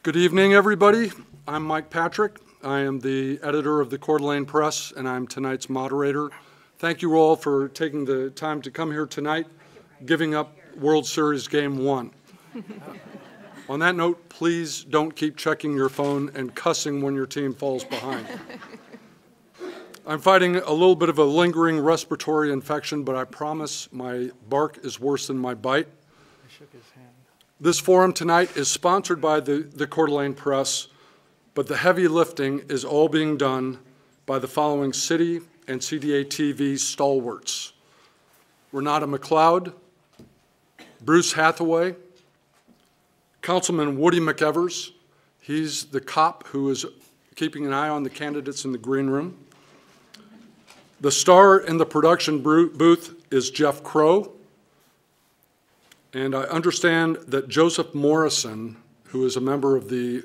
Good evening, everybody. I'm Mike Patrick. I am the editor of the Coeur d'Alene Press, and I'm tonight's moderator. Thank you all for taking the time to come here tonight, giving up World Series Game 1. On that note, please don't keep checking your phone and cussing when your team falls behind. I'm fighting a little bit of a lingering respiratory infection, but I promise my bark is worse than my bite. I shook his hand. This forum tonight is sponsored by the Coeur d'Alene Press, but the heavy lifting is all being done by the following city and CDA-TV stalwarts: Renata McLeod, Bruce Hathaway, Councilman Woody McEvers. He's the cop who is keeping an eye on the candidates in the green room. The star in the production booth is Jeff Crow. And I understand that Joseph Morrison, who is a member of the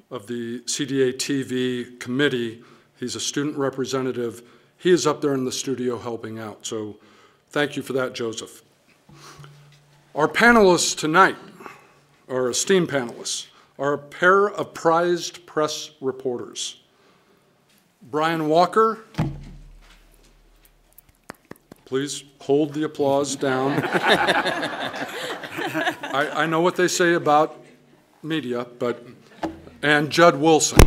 CDA-TV committee, he's a student representative, he is up there in the studio helping out. So thank you for that, Joseph. Our panelists tonight, our esteemed panelists, are a pair of prized press reporters. Brian Walker, please hold the applause down. I know what they say about media, and Judd Wilson.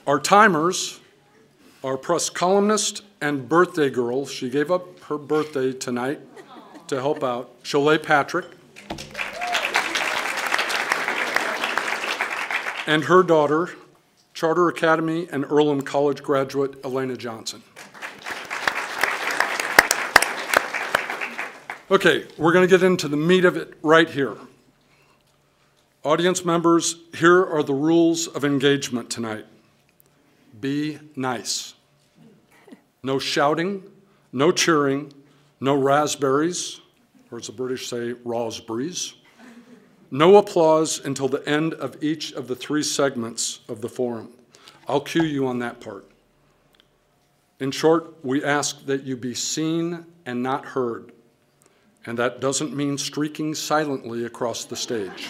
Our timers, our press columnist and birthday girl, she gave up her birthday tonight to help out, Sholay Patrick, and her daughter, Charter Academy and Earlham College graduate Elena Johnson. Okay, we're going to get into the meat of it right here. Audience members, here are the rules of engagement tonight. Be nice. No shouting, no cheering, no raspberries, or as the British say, raspberries. No applause until the end of each of the 3 segments of the forum. I'll cue you on that part. In short, we ask that you be seen and not heard. And that doesn't mean streaking silently across the stage.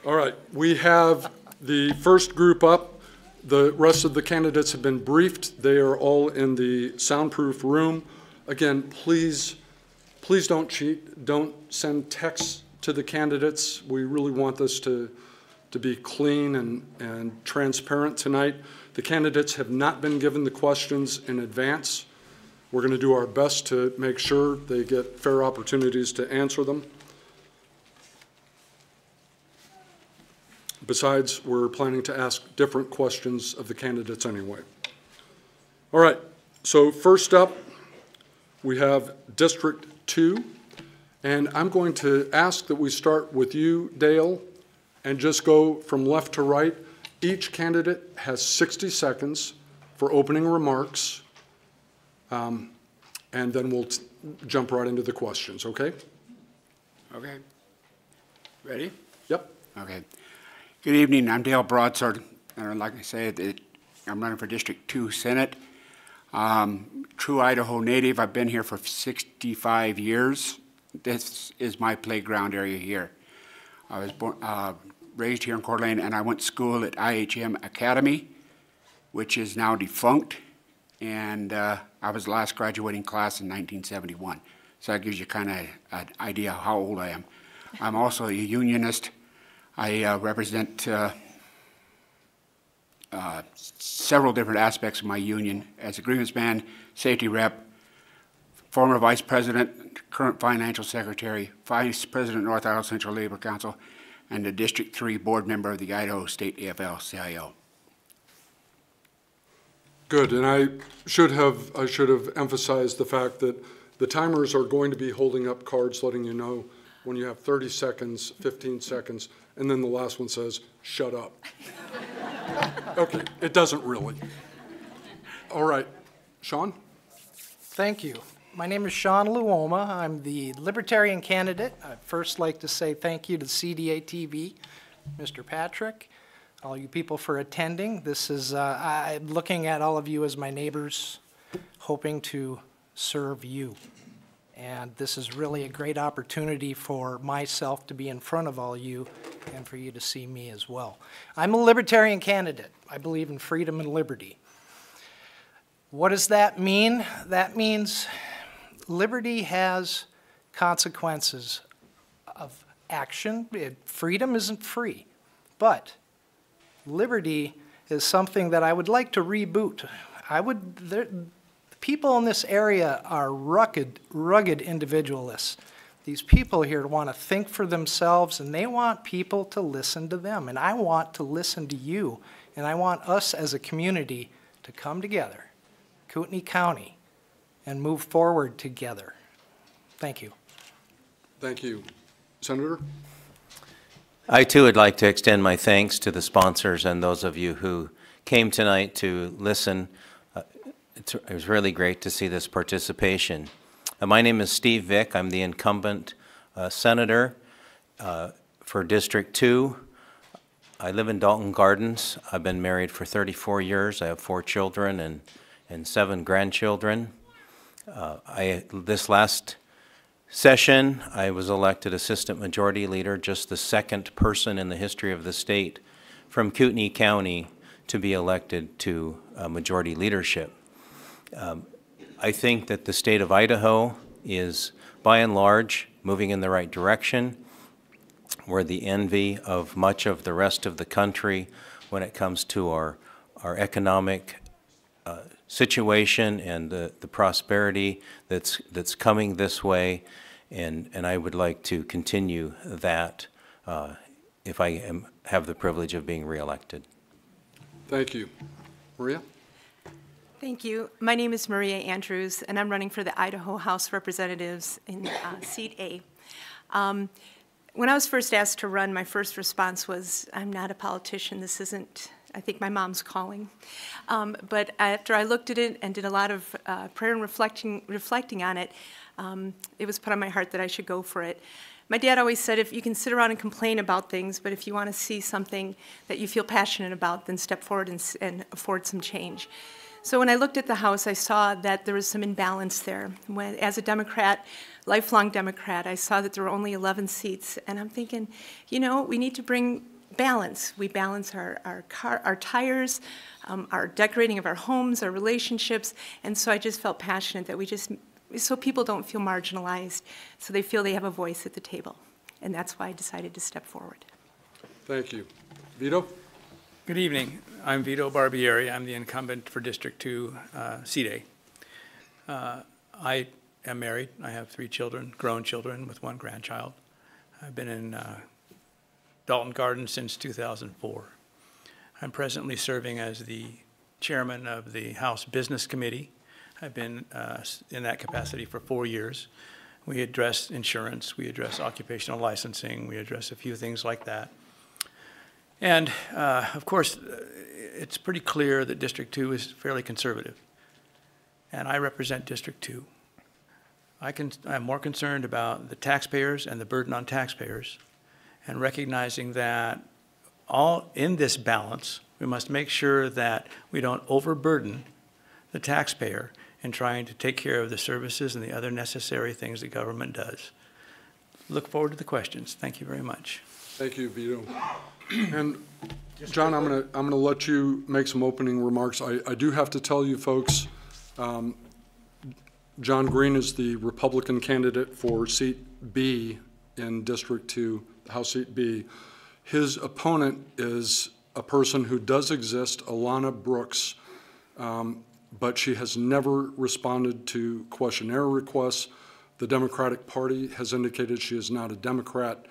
All right, we have the first group up. The rest of the candidates have been briefed. They are all in the soundproof room. Again, please don't cheat. Don't send texts to the candidates. We really want this to be clean and transparent tonight. The candidates have not been given the questions in advance. We're going to do our best to make sure they get fair opportunities to answer them. Besides, we're planning to ask different questions of the candidates anyway. All right, so first up, we have District 2, and I'm going to ask that we start with you, Dale, and just go from left to right. Each candidate has 60 seconds for opening remarks, and then we'll jump right into the questions, okay? Okay. Ready? Yep. Okay. Good evening. I'm Dale Broadsword, and like I said, I'm running for District 2 Senate. True Idaho native. I've been here for 65 years. This is my playground area here. I was born, raised here in Coeur d'Alene, and I went to school at IHM Academy, which is now defunct, and I was the last graduating class in 1971. So that gives you kind of an idea how old I am. I'm also a unionist. I represent several different aspects of my union as a grievance man, safety rep, former vice president, current financial secretary, vice president, North Idaho Central Labor Council, and the District 3 board member of the Idaho State AFL-CIO. Good, and I should have emphasized the fact that the timers are going to be holding up cards letting you know when you have 30 seconds, 15 seconds, and then the last one says, shut up. Okay, it doesn't really. All right, Sean? Thank you. My name is Sean Luoma. I'm the Libertarian candidate. I'd first like to say thank you to CDA-TV, Mr. Patrick, all you people for attending. This is, I'm looking at all of you as my neighbors hoping to serve you. And this is really a great opportunity for myself to be in front of all you and for you to see me as well. I'm a libertarian candidate. I believe in freedom and liberty. What does that mean? That means liberty has consequences of action. Freedom isn't free, but liberty is something that I would like to reboot. People in this area are rugged individualists. These people here want to think for themselves, and they want people to listen to them. And I want to listen to you, and I want us as a community to come together, Kootenai County, and move forward together. Thank you. Thank you. Senator? I too would like to extend my thanks to the sponsors and those of you who came tonight to listen. It was really great to see this participation. My name is Steve Vick. I'm the incumbent senator for District 2. I live in Dalton Gardens. I've been married for 34 years. I have 4 children and 7 grandchildren. This last session, I was elected Assistant Majority Leader, just the 2nd person in the history of the state from Kootenai County to be elected to majority leadership. I think that the state of Idaho is, by and large, moving in the right direction. We're the envy of much of the rest of the country when it comes to our economic situation and the prosperity that's coming this way, and I would like to continue that if I have the privilege of being reelected. Thank you. Maria? Thank you. My name is Maria Andrews, and I'm running for the Idaho House of Representatives in Seat A. When I was first asked to run, my first response was, I'm not a politician. This isn't, I think my mom's calling. But after I looked at it and did a lot of prayer and reflecting on it, it was put on my heart that I should go for it. My dad always said, if you can sit around and complain about things, but if you want to see something that you feel passionate about, then step forward and afford some change. So when I looked at the House, I saw that there was some imbalance there. As a Democrat, lifelong Democrat, I saw that there were only 11 seats, and I'm thinking, you know, we need to bring balance. We balance our tires, our decorating of our homes, our relationships, and so I just felt passionate that so people don't feel marginalized, so they feel they have a voice at the table, and that's why I decided to step forward. Thank you. Vito? Good evening. I'm Vito Barbieri. I'm the incumbent for District 2, Seat A. I am married. I have 3 children, grown children with 1 grandchild. I've been in Dalton Gardens since 2004. I'm presently serving as the chairman of the House Business Committee. I've been in that capacity for 4 years. We address insurance, we address occupational licensing, we address a few things like that. And of course, it's pretty clear that District 2 is fairly conservative. And I represent District 2. I'm more concerned about the taxpayers and the burden on taxpayers, and recognizing that all in this balance, we must make sure that we don't overburden the taxpayer in trying to take care of the services and the other necessary things the government does. Look forward to the questions. Thank you very much. Thank you, Vito. And John, I'm gonna let you make some opening remarks. I do have to tell you folks, John Green is the Republican candidate for Seat B in District 2, House Seat B. His opponent is a person who does exist, Alana Brooks, but she has never responded to questionnaire requests. The Democratic Party has indicated she is not a Democrat.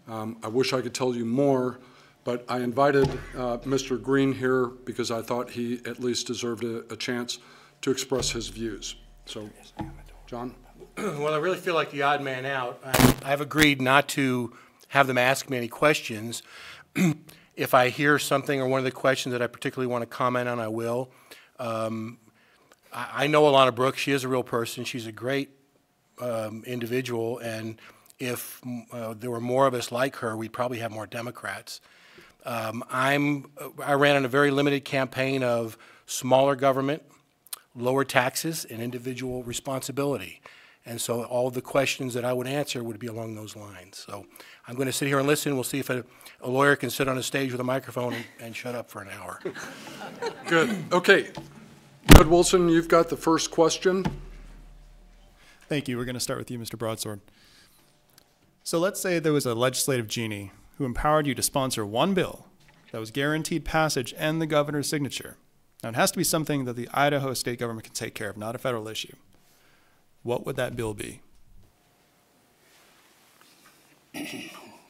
I wish I could tell you more, but I invited Mr. Green here because I thought he at least deserved a chance to express his views. So, John? Well, I really feel like the odd man out. I've agreed not to have them ask me any questions. If I hear something or one of the questions that I particularly want to comment on, I will. I know Alana Brooks. She is a real person. She's a great individual, and if there were more of us like her, we'd probably have more Democrats. I ran on a very limited campaign of smaller government, lower taxes and individual responsibility. And so all the questions that I would answer would be along those lines. So I'm going to sit here and listen. We'll see if a lawyer can sit on a stage with a microphone and shut up for an hour. Good. Okay. Ed Wilson, you've got the first question. Thank you. We're going to start with you, Mr. Broadsword. So let's say there was a legislative genie who empowered you to sponsor one bill that was guaranteed passage and the governor's signature. Now, it has to be something that the Idaho state government can take care of, not a federal issue. What would that bill be?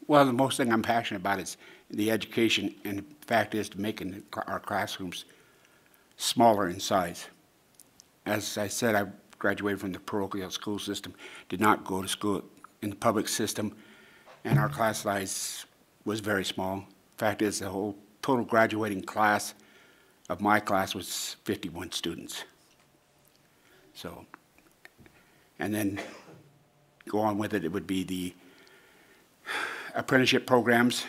Well, the most thing I'm passionate about is the education, and the fact is to making our classrooms smaller in size. As I said, I graduated from the parochial school system, did not go to school in the public system, and our class size was very small. Fact is, the whole total graduating class of my class was 51 students. So, and then go on with it, it would be the apprenticeship programs.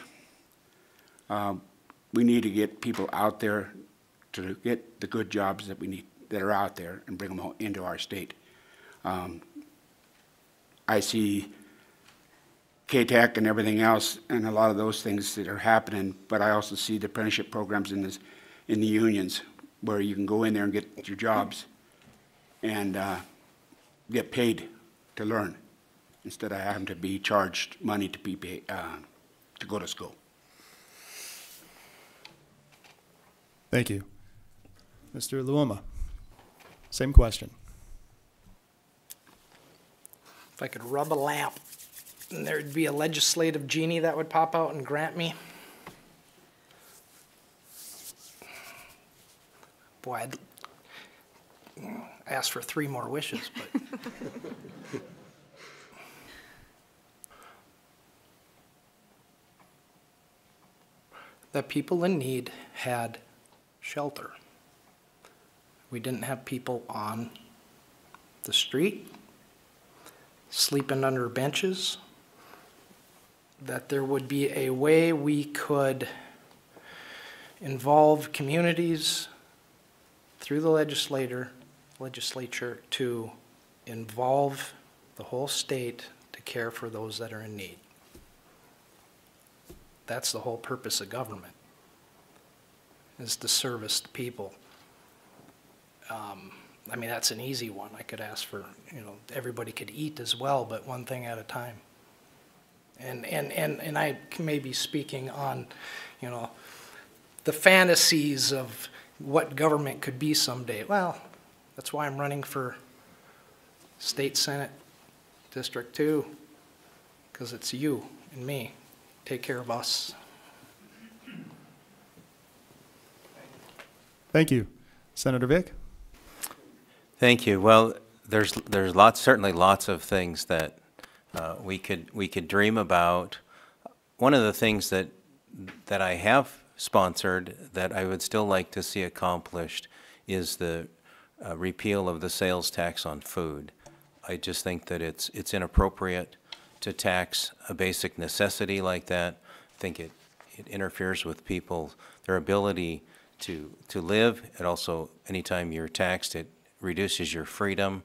We need to get people out there to get the good jobs that we need, that are out there, and bring them all into our state. I see K-Tech and everything else, and a lot of those things that are happening, but I also see the apprenticeship programs in the unions, where you can go in there and get your jobs and get paid to learn, instead of having to be charged money to be paid, to go to school. Thank you. Mr. Luoma, same question. If I could rub a lamp, and there'd be a legislative genie that would pop out and grant me. Boy, I'd ask for 3 more wishes, but. The people in need had shelter. We didn't have people on the street, sleeping under benches, that there would be a way we could involve communities through the legislature to involve the whole state to care for those that are in need. That's the whole purpose of government, is to service the people. I mean, that's an easy one. I could ask for, everybody could eat as well, but one thing at a time. And I may be speaking on, the fantasies of what government could be someday. Well, that's why I'm running for State Senate District 2, because it's you and me. Take care of us. Thank you. Senator Vick? Thank you. Well, there's certainly lots of things that we could dream about. One of the things that I have sponsored that I would still like to see accomplished is the repeal of the sales tax on food. I just think that it's inappropriate to tax a basic necessity like that. I think it interferes with people, their ability to live. It also, anytime you're taxed, it reduces your freedom.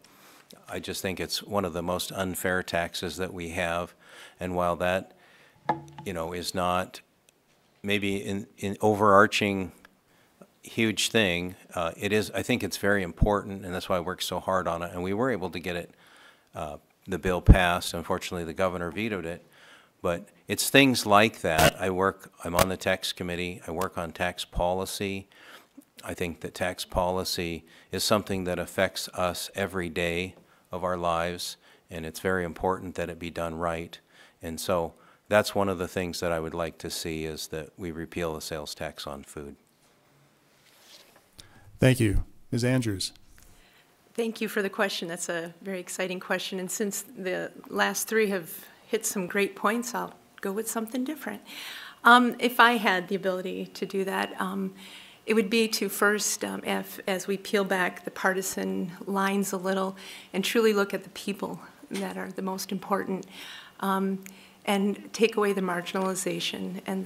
I just think it's one of the most unfair taxes that we have. And while that, is not maybe in overarching huge thing, it is, I think it's very important, and that's why I worked so hard on it. And we were able to get it, the bill passed. Unfortunately, the governor vetoed it. But it's things like that. I'm on the tax committee. I work on tax policy. I think that tax policy is something that affects us every day of our lives, and it's very important that it be done right. And so that's one of the things that I would like to see, is that we repeal the sales tax on food. Thank you. Ms. Andrews? Thank you for the question. That's a very exciting question. And since the last 3 have hit some great points, I'll go with something different. If I had the ability to do that, it would be to first, as we peel back the partisan lines a little and truly look at the people that are the most important, and take away the marginalization and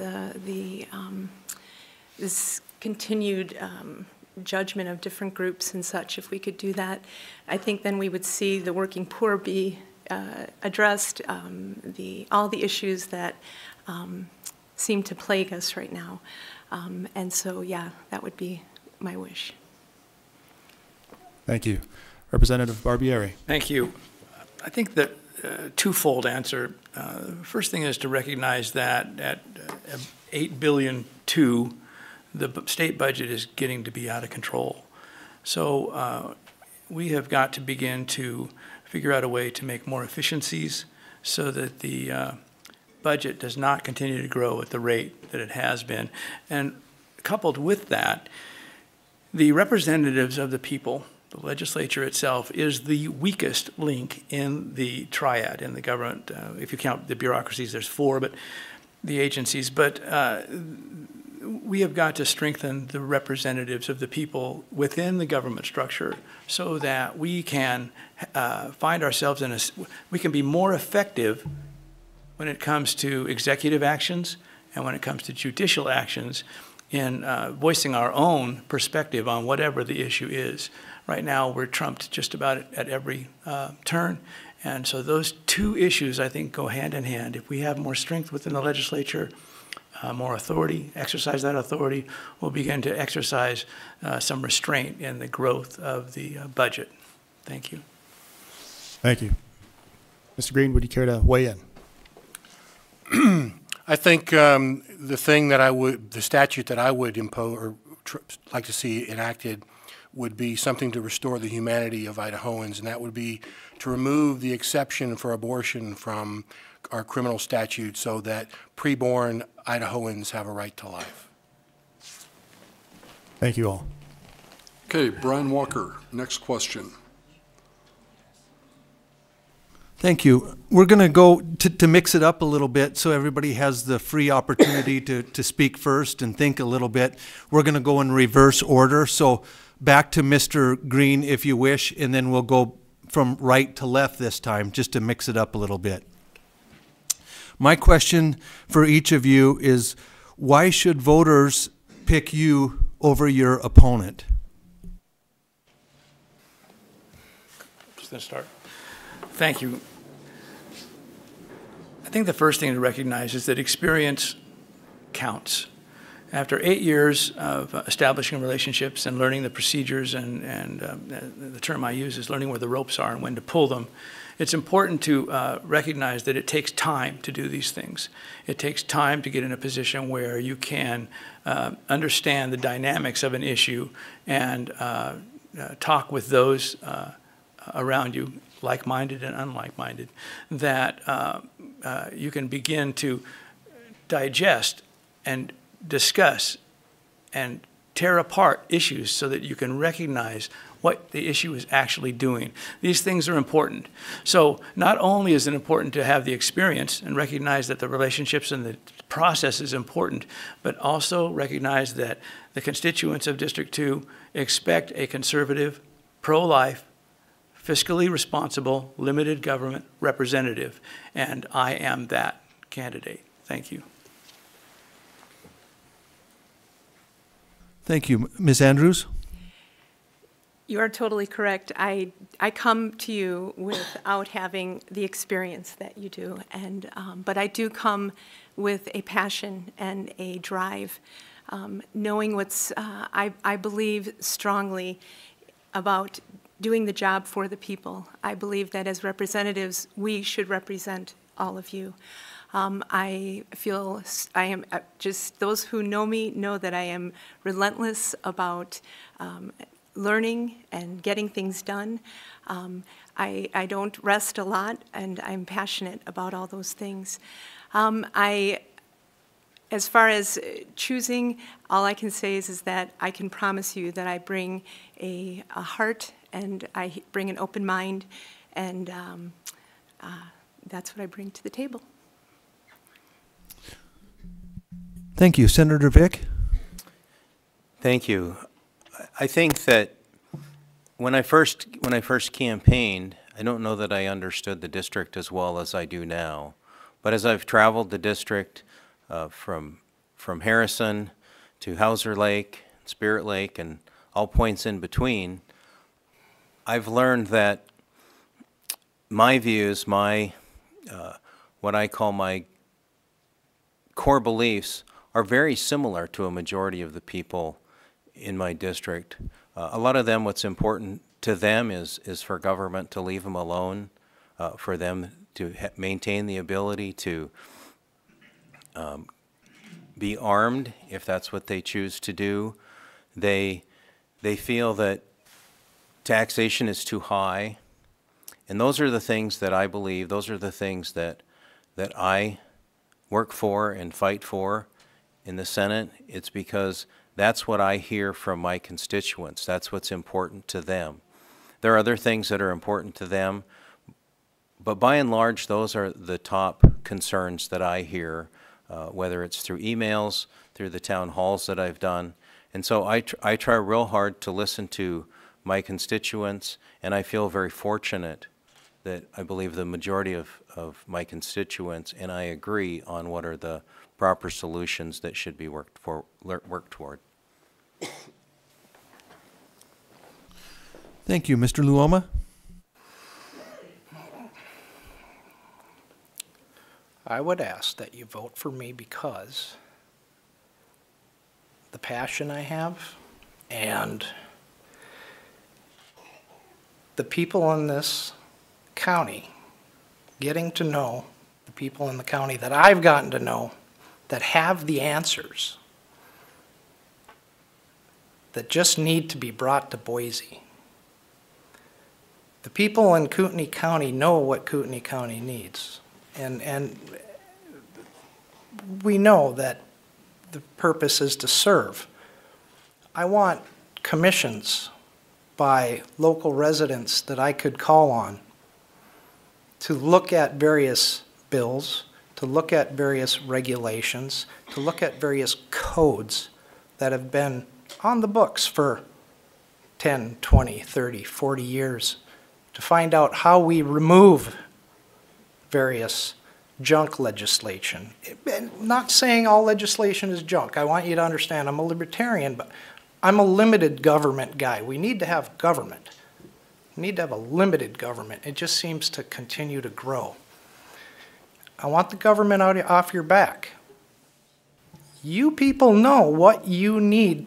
this continued judgment of different groups and such, if we could do that. I think then we would see the working poor be addressed, all the issues that seem to plague us right now. And so, yeah, that would be my wish. Thank you. Representative Barbieri. Thank you. I think that twofold answer. First thing is to recognize that at $8 billion the state budget is getting to be out of control. So we have got to begin to figure out a way to make more efficiencies so that the budget does not continue to grow at the rate that it has been. And coupled with that, the representatives of the people, the legislature itself, is the weakest link in the triad in the government. If you count the bureaucracies, there's 4, but the agencies. But we have got to strengthen the representatives of the people within the government structure so that we can find ourselves in we can be more effective when it comes to executive actions and when it comes to judicial actions in voicing our own perspective on whatever the issue is. Right now, we're trumped just about at every turn. And so those two issues, I think, go hand in hand. If we have more strength within the legislature, more authority, exercise that authority, we'll begin to exercise some restraint in the growth of the budget. Thank you. Thank you. Mr. Green, would you care to weigh in? I think the statute that I would impose or like to see enacted would be something to restore the humanity of Idahoans, and that would be to remove the exception for abortion from our criminal statute so that preborn Idahoans have a right to life. Thank you all. Okay, Brian Walker, next question. Thank you. We're going to go to mix it up a little bit so everybody has the free opportunity to speak first and think a little bit. We're going to go in reverse order. So back to Mr. Green, if you wish, and then we'll go from right to left this time, just to mix it up a little bit. My question for each of you is, why should voters pick you over your opponent? Just going to start. Thank you. I think the first thing to recognize is that experience counts. After 8 years of establishing relationships and learning the procedures, and the term I use is learning where the ropes are and when to pull them, it's important to recognize that it takes time to do these things. It takes time to get in a position where you can understand the dynamics of an issue and talk with those around you, like-minded and unlike-minded, that you can begin to digest and discuss and tear apart issues so that you can recognize what the issue is actually doing. These things are important. So not only is it important to have the experience and recognize that the relationships and the process is important, but also recognize that the constituents of District 2 expect a conservative, pro-life, fiscally responsible, limited government representative, and I am that candidate. Thank you. Thank you. Ms. Andrews? You are totally correct. I come to you without having the experience that you do, and but I do come with a passion and a drive, knowing what's, I believe strongly about doing the job for the people. I believe that as representatives, we should represent all of you. I feel I am just, those who know me know that I am relentless about learning and getting things done. I don't rest a lot, and I'm passionate about all those things. As far as choosing, all I can say is that I can promise you that I bring a heart and I bring an open mind, and that's what I bring to the table. Thank you. Senator Vick? Thank you. I think that when I first campaigned, I don't know that I understood the district as well as I do now. But as I've traveled the district from Harrison to Hauser Lake, Spirit Lake, and all points in between, I've learned that my views, my what I call my core beliefs, are very similar to a majority of the people in my district. A lot of them, what's important to them is for government to leave them alone, for them to maintain the ability to be armed if that's what they choose to do. They feel that taxation is too high. And those are the things that I believe, those are the things that I work for and fight for in the Senate. It's because that's what I hear from my constituents. That's what's important to them. There are other things that are important to them, but by and large, those are the top concerns that I hear, whether it's through emails, through the town halls that I've done. And so I try real hard to listen to my constituents, and I feel very fortunate that I believe the majority of my constituents and I agree on what are the proper solutions that should be worked toward. Thank you. Mr. Luoma? I would ask that you vote for me because the passion I have and the people in this county, getting to know the people in the county that I've gotten to know that have the answers that just need to be brought to Boise. The people in Kootenai County know what Kootenai County needs. And we know that the purpose is to serve. I want commissions by local residents that I could call on to look at various bills, to look at various regulations, to look at various codes that have been on the books for 10, 20, 30, 40 years, to find out how we remove various junk legislation. Not saying all legislation is junk. I want you to understand I'm a libertarian, but I'm a limited government guy. We need to have government. We need to have a limited government. It just seems to continue to grow. I want the government off your back. You people know what you need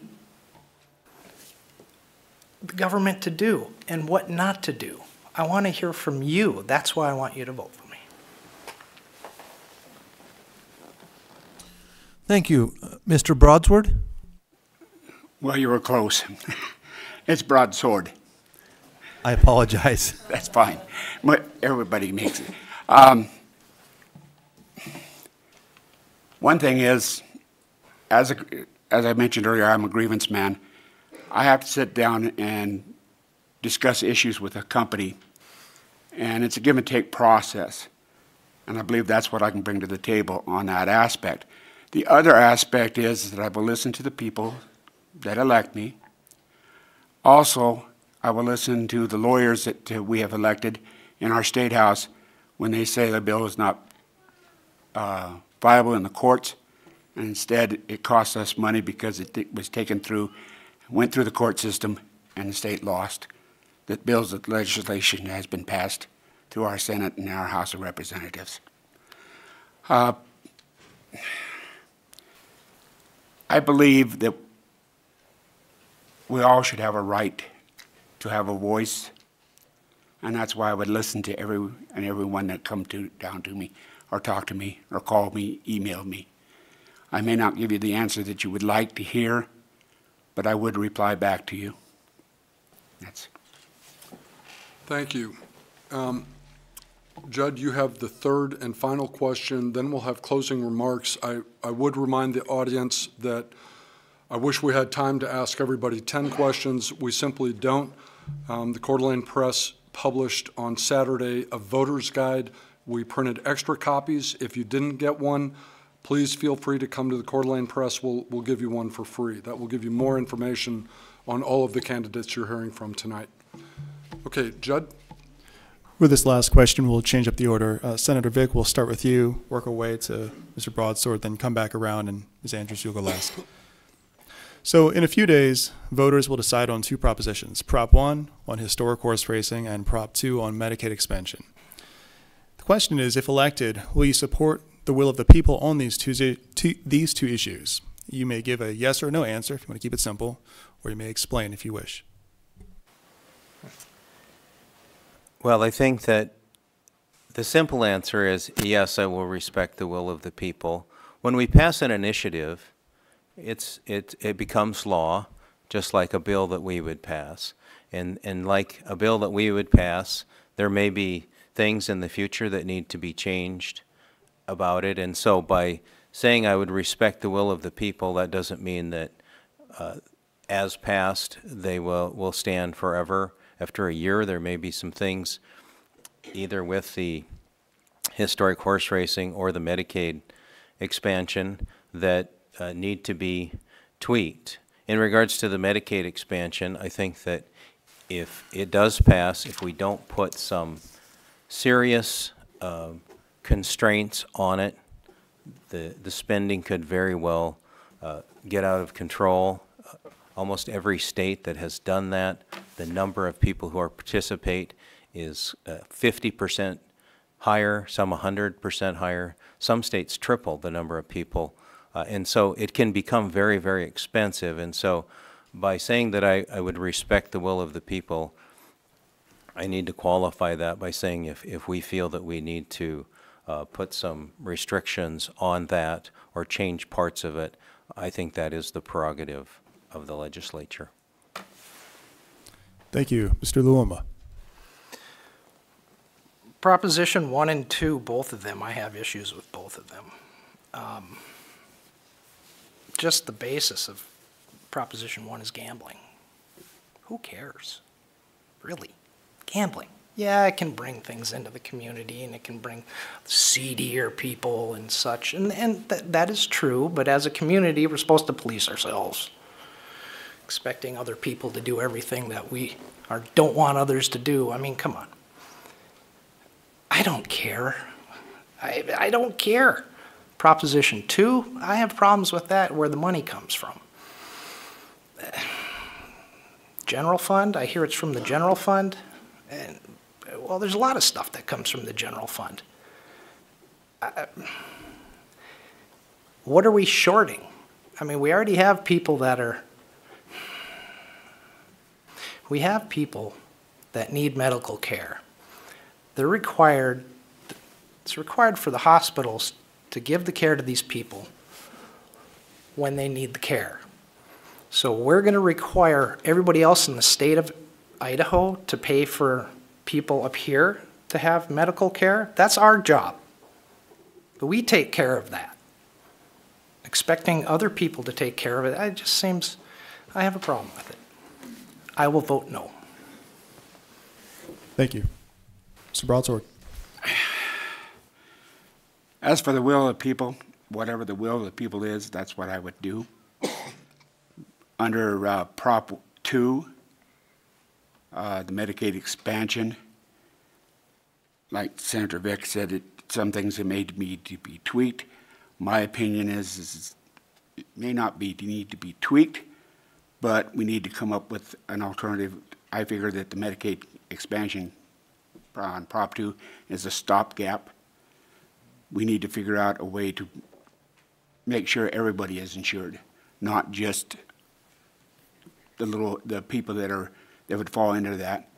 the government to do and what not to do. I want to hear from you. That's why I want you to vote for me. Thank you. Mr. Broadsword? Well, you were close. It's broadsword. I apologize. That's fine. But everybody makes it. One thing is, as I mentioned earlier, I'm a grievance man. I have to sit down and discuss issues with a company, and it's a give and take process. And I believe that's what I can bring to the table on that aspect. The other aspect is that I will listen to the people that elect me. Also, I will listen to the lawyers that we have elected in our state house when they say the bill is not viable in the courts, and instead it costs us money because it was taken through, went through the court system, and the state lost. That bills of legislation has been passed through our Senate and our House of Representatives. I believe that we all should have a right to have a voice, and that's why I would listen to everyone that come down to me, or talk to me, or call me, email me. I may not give you the answer that you would like to hear, but I would reply back to you. That's. Thank you. Judd, you have the third and final question, then we'll have closing remarks. I would remind the audience that I wish we had time to ask everybody 10 questions. We simply don't. The Coeur d'Alene Press published on Saturday a voter's guide. We printed extra copies. If you didn't get one, please feel free to come to the Coeur d'Alene Press. We'll give you one for free. That will give you more information on all of the candidates you're hearing from tonight. Okay, Judd? With this last question, we'll change up the order. Senator Vick, we'll start with you, work our way to Mr. Broadsword, then come back around, and Ms. Andrews, you'll go last. So in a few days, voters will decide on two propositions, Prop 1 on historic horse racing and Prop 2 on Medicaid expansion. The question is, if elected, will you support the will of the people on these two issues? You may give a yes or no answer if you want to keep it simple, or you may explain if you wish. Well, I think that the simple answer is yes, I will respect the will of the people. When we pass an initiative, it becomes law, just like a bill that we would pass. And like a bill that we would pass, there may be things in the future that need to be changed about it. And so by saying I would respect the will of the people, that doesn't mean that as passed, they will stand forever. After a year, there may be some things either with the historic horse racing or the Medicaid expansion that need to be tweaked. In regards to the Medicaid expansion, I think that if it does pass, if we don't put some serious constraints on it, the spending could very well get out of control. Almost every state that has done that, the number of people who participate is 50% higher, some 100% higher. Some states triple the number of people. And so it can become very, very expensive. And so by saying that I would respect the will of the people, I need to qualify that by saying if we feel that we need to put some restrictions on that or change parts of it, I think that is the prerogative of the legislature. Thank you. Mr. Luoma. Proposition 1 and 2, both of them, I have issues with both of them. Just the basis of Proposition 1 is gambling. Who cares? Really? Gambling. Yeah, it can bring things into the community and it can bring seedier people and such, and that is true, but as a community, we're supposed to police ourselves. Expecting other people to do everything that we don't want others to do. I mean, come on. I don't care. I don't care. Proposition 2, I have problems with that, where the money comes from. General fund, I hear it's from the general fund. And, well, there's a lot of stuff that comes from the general fund. What are we shorting? I mean, we already have people that need medical care. They're required, it's required for the hospitals to give the care to these people when they need the care. So we're going to require everybody else in the state of Idaho to pay for people up here to have medical care. That's our job. But we take care of that. Expecting other people to take care of it, it just seems, I have a problem with it. I will vote no. Thank you. Mr. Broadsword. As for the will of the people, whatever the will of the people is, that's what I would do. Under Prop 2, the Medicaid expansion, like Senator Vick said, some things that may need to be tweaked. My opinion is it may not need to be tweaked, but we need to come up with an alternative. I figure that the Medicaid expansion on Prop 2 is a stopgap. We need to figure out a way to make sure everybody is insured, not just the people that would fall into that.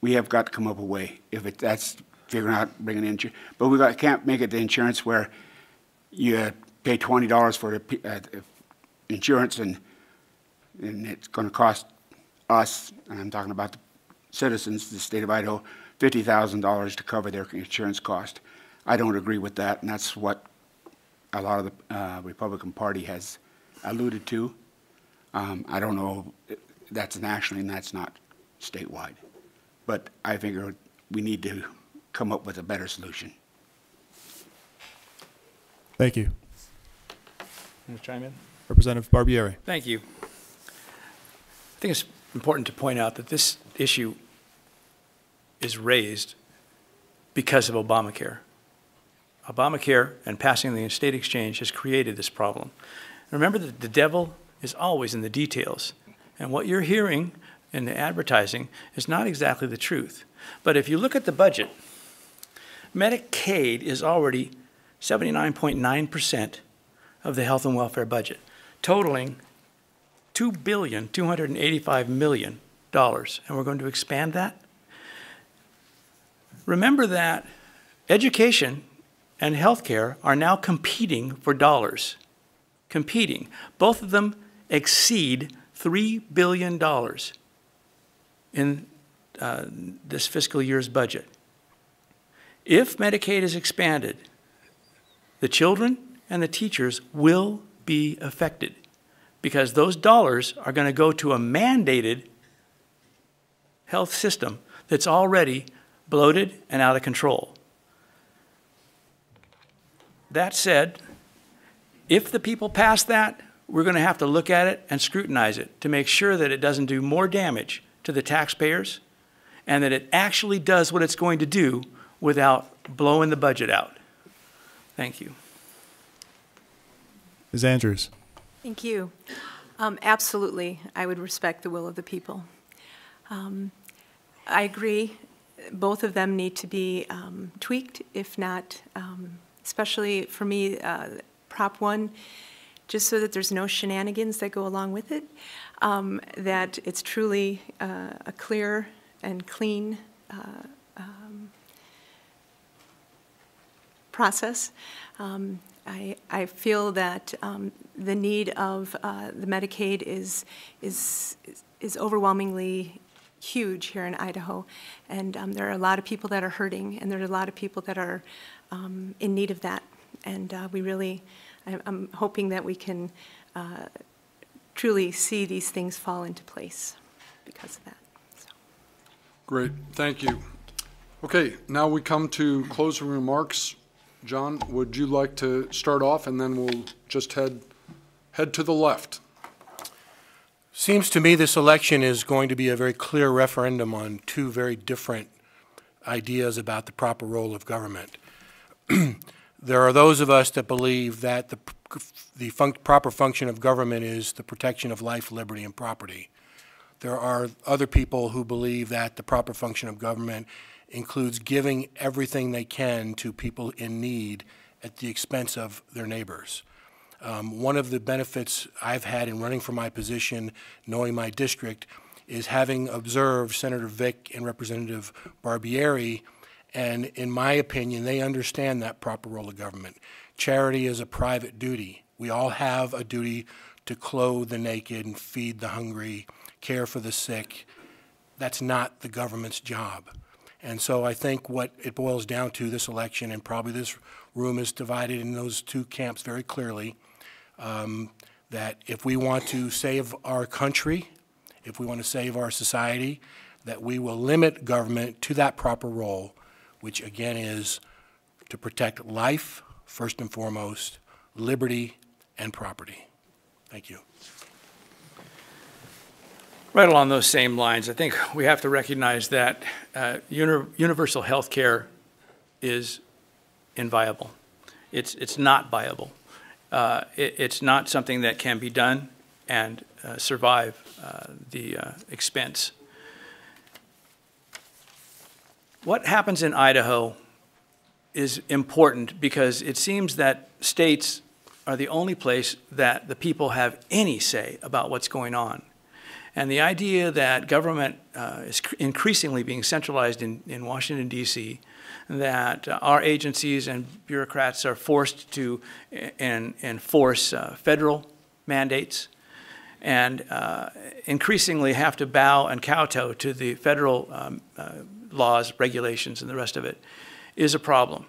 We have got to come up with a way. If that's figuring out bringing in insurance, but can't make it the insurance where you pay $20 for the insurance and it's going to cost us, and I'm talking about the citizens, the state of Idaho, $50,000 to cover their insurance cost. I don't agree with that, and that's what a lot of the Republican Party has alluded to. I don't know if that's nationally and that's not statewide, but I figure we need to come up with a better solution. Thank you. Want to chime in? Representative Barbieri. Thank you. I think it's important to point out that this issue is raised because of Obamacare. Obamacare and passing the state exchange has created this problem. Remember that the devil is always in the details. And what you're hearing in the advertising is not exactly the truth. But if you look at the budget, Medicaid is already 79.9% of the health and welfare budget, totaling $2,285,000,000, and we're going to expand that. Remember that education and healthcare are now competing for dollars. Competing. Both of them exceed $3 billion in this fiscal year's budget. If Medicaid is expanded, the children and the teachers will be affected because those dollars are going to go to a mandated health system that's already bloated and out of control. That said, if the people pass that, we're going to have to look at it and scrutinize it to make sure that it doesn't do more damage to the taxpayers and that it actually does what it's going to do without blowing the budget out. Thank you. Ms. Andrews. Thank you. Absolutely, I would respect the will of the people. I agree. Both of them need to be tweaked, if not, especially for me, Prop 1, just so that there's no shenanigans that go along with it, that it's truly a clear and clean process. I feel that the need of the Medicaid is overwhelmingly huge here in Idaho, and there are a lot of people that are hurting, and there are a lot of people that are in need of that, and I'm hoping that we can truly see these things fall into place because of that. So. Great, thank you. Okay, now we come to closing remarks. John, would you like to start off, and then we'll just head to the left? Seems to me this election is going to be a very clear referendum on two very different ideas about the proper role of government. There are those of us that believe that the proper function of government is the protection of life, liberty, and property. There are other people who believe that the proper function of government includes giving everything they can to people in need at the expense of their neighbors. One of the benefits I've had in running for my position, knowing my district, is having observed Senator Vick and Representative Barbieri, and in my opinion, they understand that proper role of government. Charity is a private duty. We all have a duty to clothe the naked and feed the hungry, care for the sick. That's not the government's job. And so I think what it boils down to, this election, and probably this room is divided in those two camps very clearly, that if we want to save our country, if we want to save our society, that we will limit government to that proper role, which again is to protect life, first and foremost, liberty, and property. Thank you. Right along those same lines, I think we have to recognize that universal health care is inviable. It's not viable. It's not something that can be done and survive the expense. What happens in Idaho is important because it seems that states are the only place that the people have any say about what's going on. And the idea that government is increasingly being centralized in Washington, D.C., that our agencies and bureaucrats are forced to enforce federal mandates and increasingly have to bow and kowtow to the federal laws, regulations, and the rest of it, is a problem.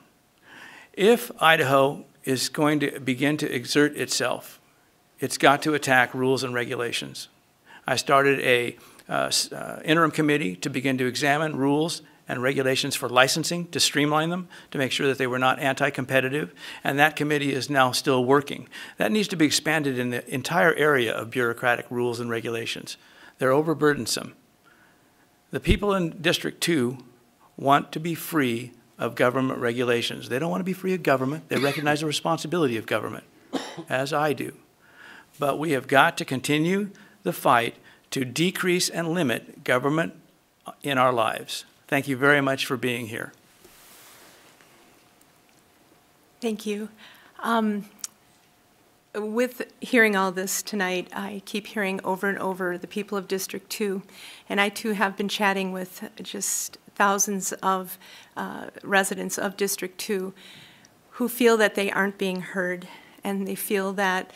If Idaho is going to begin to exert itself, it's got to attack rules and regulations. I started a interim committee to begin to examine rules and regulations for licensing, to streamline them, to make sure that they were not anti-competitive, and that committee is now still working. That needs to be expanded in the entire area of bureaucratic rules and regulations. They're overburdensome. The people in District 2 want to be free of government regulations. They don't want to be free of government. They recognize the responsibility of government, as I do. but we have got to continue the fight to decrease and limit government in our lives. Thank you very much for being here. Thank you. With hearing all this tonight, I keep hearing over and over the people of District 2, and I too have been chatting with just thousands of residents of District 2 who feel that they aren't being heard, and they feel that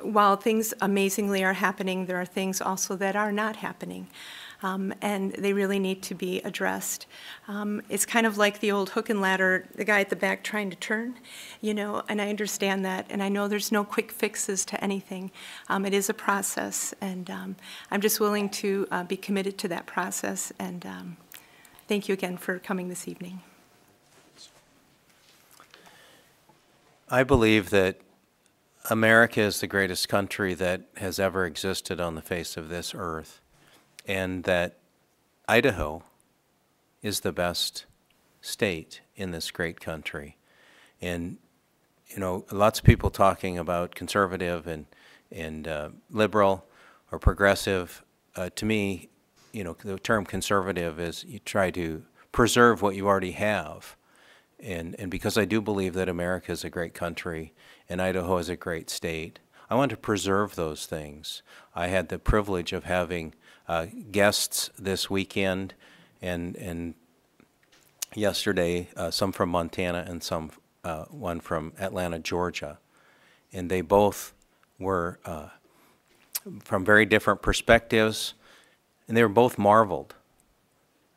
while things amazingly are happening, there are things also that are not happening. And they really need to be addressed. It's kind of like the old hook and ladder, the guy at the back trying to turn, you know, and I understand that, and I know there's no quick fixes to anything. It is a process, and I'm just willing to be committed to that process, and thank you again for coming this evening. I believe that America is the greatest country that has ever existed on the face of this earth, and that Idaho is the best state in this great country. And, you know, lots of people talking about conservative and liberal or progressive. To me, you know, the term conservative is you try to preserve what you already have. And because I do believe that America is a great country and Idaho is a great state, I want to preserve those things. I had the privilege of having guests this weekend and yesterday, some from Montana and one from Atlanta, Georgia. And they both were from very different perspectives, and they were both marveled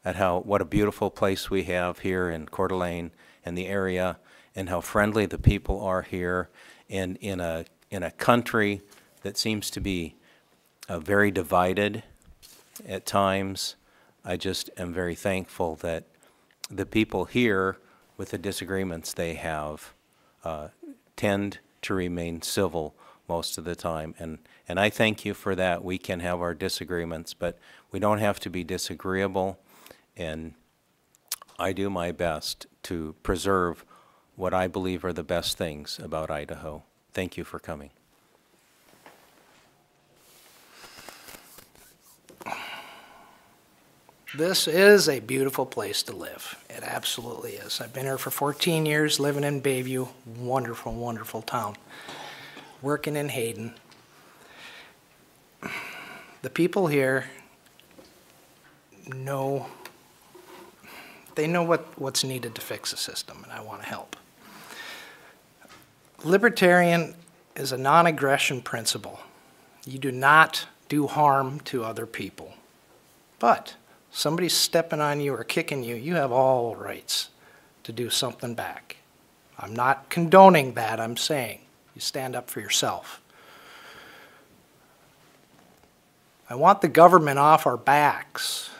at what a beautiful place we have here in Coeur d'Alene and the area, and how friendly the people are here, and in a country that seems to be very divided at times. I just am very thankful that the people here, with the disagreements they have, tend to remain civil most of the time. And I thank you for that. We can have our disagreements, but we don't have to be disagreeable. And I do my best to preserve what I believe are the best things about Idaho. Thank you for coming. This is a beautiful place to live. It absolutely is. I've been here for 14 years, living in Bayview. Wonderful, wonderful town. Working in Hayden. The people here know, they know what's needed to fix the system, and I want to help. Libertarian is a non-aggression principle. You do not do harm to other people. But somebody's stepping on you or kicking you, you have all rights to do something back. I'm not condoning that, I'm saying you stand up for yourself. I want the government off our backs.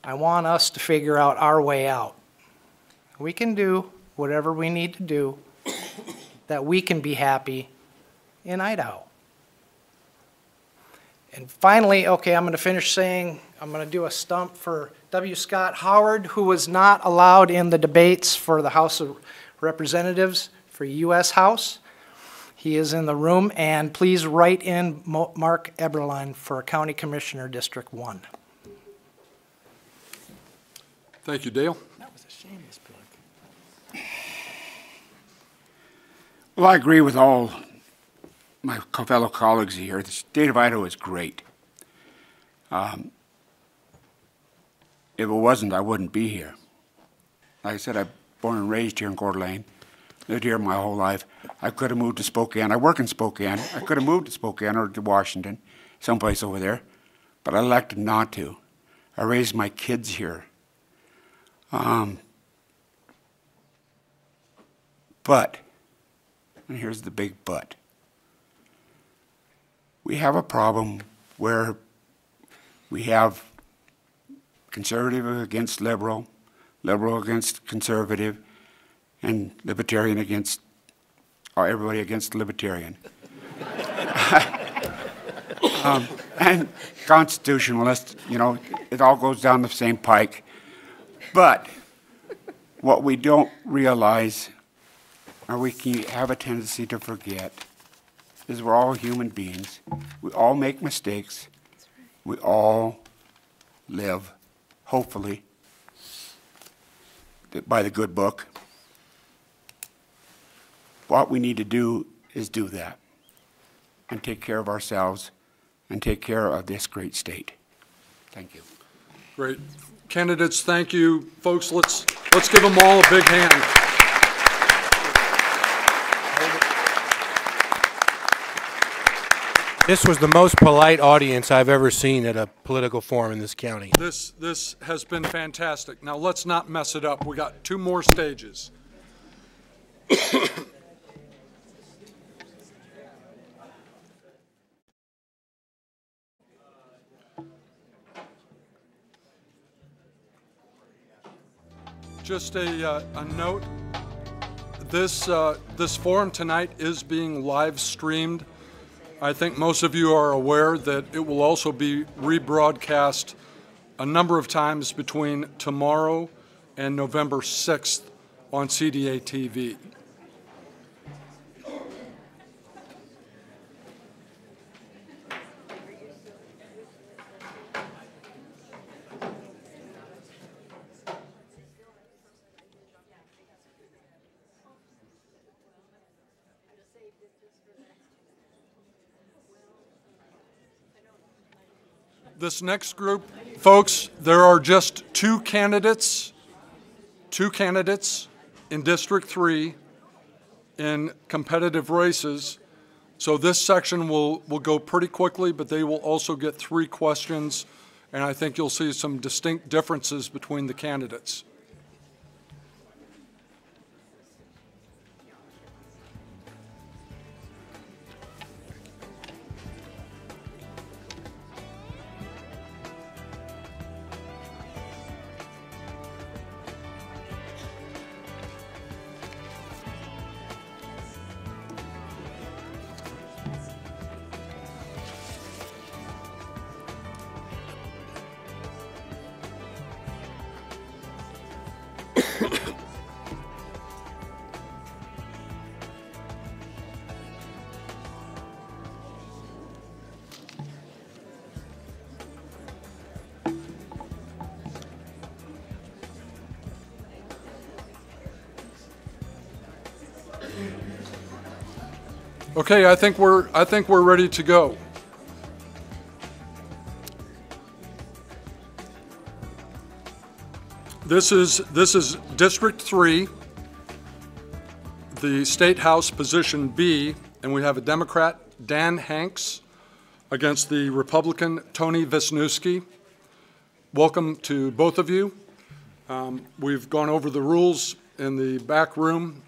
I want us to figure out our way out. We can do whatever we need to do that we can be happy in Idaho. And finally, okay, I'm going to finish saying, I'm going to do a stump for W. Scott Howard, who was not allowed in the debates for the House of Representatives for U.S. House. He is in the room, and please write in Mark Eberlein for County Commissioner, District 1. Thank you, Dale. That was a shameless plug. Well, I agree with all my fellow colleagues here. The state of Idaho is great. If it wasn't, I wouldn't be here. Like I said, I'm born and raised here in Coeur d'Alene, lived here my whole life. I could have moved to Spokane. I work in Spokane. I could have moved to Spokane or to Washington, someplace over there, but I elected not to. I raised my kids here. But, and here's the big but, we have a problem where we have conservative against liberal, liberal against conservative, and libertarian against, or everybody against libertarian. And constitutionalists, you know, it all goes down the same pike. But what we don't realize or we can have a tendency to forget, is we're all human beings. We all make mistakes. We all live, hopefully, by the good book. What we need to do is do that and take care of ourselves and take care of this great state. Thank you. Great. Candidates, thank you. Folks, let's give them all a big hand. This was the most polite audience I've ever seen at a political forum in this county. This has been fantastic. Now, let's not mess it up. We got 2 more stages. Just a note, this forum tonight is being live streamed. I think most of you are aware that it will also be rebroadcast a number of times between tomorrow and November 6th on CDA TV. This next group, folks, there are just 2 candidates in District 3 in competitive races. So this section will go pretty quickly, but they will also get 3 questions, and I think you'll see some distinct differences between the candidates. Okay, I think we're ready to go. This is District 3, the State House position B, and we have a Democrat, Dan Hanks, against the Republican, Tony Wisniewski. Welcome to both of you. We've gone over the rules in the back room.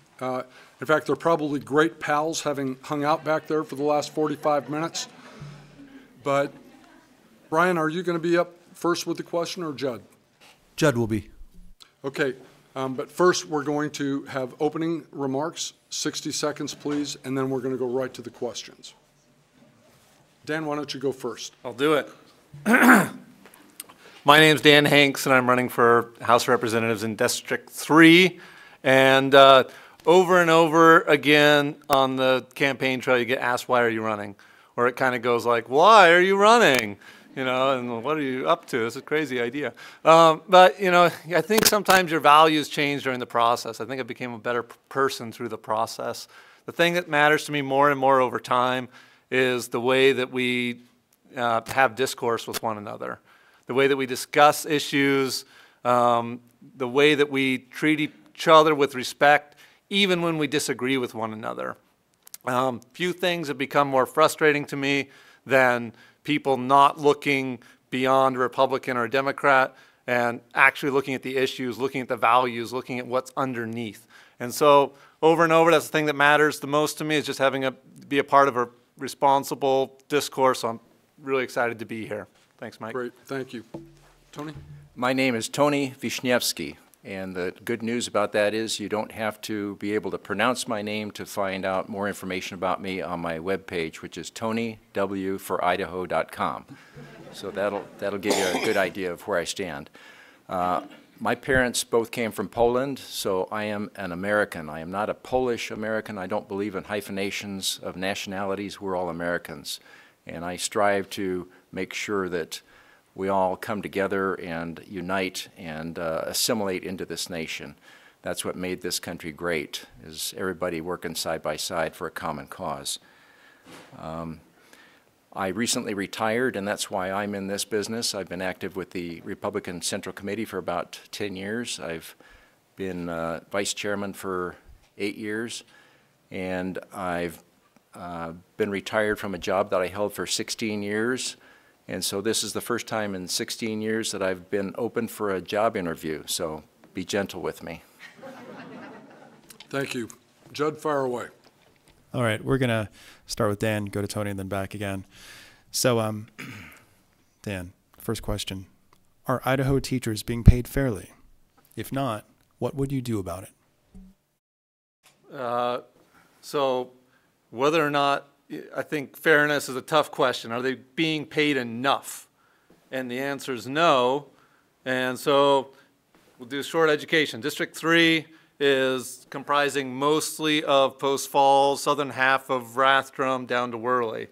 In fact, they're probably great pals, having hung out back there for the last 45 minutes. But, Brian, are you going to be up first with the question, or Judd? Judd will be. Okay, but first we're going to have opening remarks, 60 seconds, please, and then we're going to go right to the questions. Dan, why don't you go first? I'll do it. My name's Dan Hanks, and I'm running for House of Representatives in District 3. And over and over again on the campaign trail, you get asked, why are you running? Or it kind of goes like, why are you running? You know, and what are you up to? It's a crazy idea. But, you know, I think sometimes your values change during the process. I think I became a better person through the process. The thing that matters to me more and more over time is the way that we have discourse with one another, the way that we discuss issues, the way that we treat each other with respect, even when we disagree with one another. Few things have become more frustrating to me than people not looking beyond a Republican or a Democrat and actually looking at the issues, looking at the values, looking at what's underneath. And so over and over, that's the thing that matters the most to me, is just having be a part of a responsible discourse. I'm really excited to be here. Thanks, Mike. Great, thank you. Tony? My name is Tony Wisniewski. And the good news about that is you don't have to be able to pronounce my name to find out more information about me on my webpage, which is TonyWforidaho.com. So that'll give you a good idea of where I stand. My parents both came from Poland, so I am an American. I am not a Polish American. I don't believe in hyphenations of nationalities. We're all Americans. And I strive to make sure that we all come together and unite and assimilate into this nation. That's what made this country great, is everybody working side by side for a common cause. I recently retired, and that's why I'm in this business. I've been active with the Republican Central Committee for about 10 years. I've been vice chairman for 8 years, and I've been retired from a job that I held for 16 years. And so this is the first time in 16 years that I've been open for a job interview, so be gentle with me. Thank you. Judd, fire away. All right, we're going to start with Dan, go to Tony, and then back again. So, Dan, first question. Are Idaho teachers being paid fairly? If not, what would you do about it? So whether or not, I think fairness is a tough question. Are they being paid enough? And the answer is no. And so we'll do short education. District 3 is comprising mostly of Post Falls, southern half of Rathdrum down to Worley.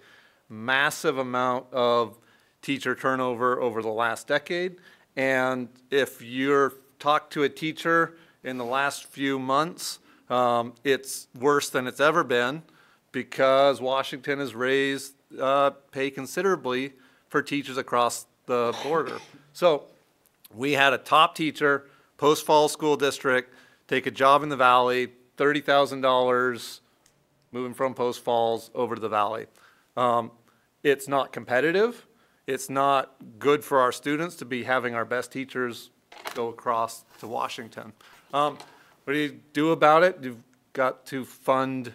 Massive amount of teacher turnover over the last decade. And if you're talked to a teacher in the last few months, it's worse than it's ever been because Washington has raised pay considerably for teachers across the border. So we had a top teacher, Post Falls School District, take a job in the Valley, $30,000, moving from Post Falls over to the Valley. It's not competitive. It's not good for our students to be having our best teachers go across to Washington. What do you do about it? You've got to fund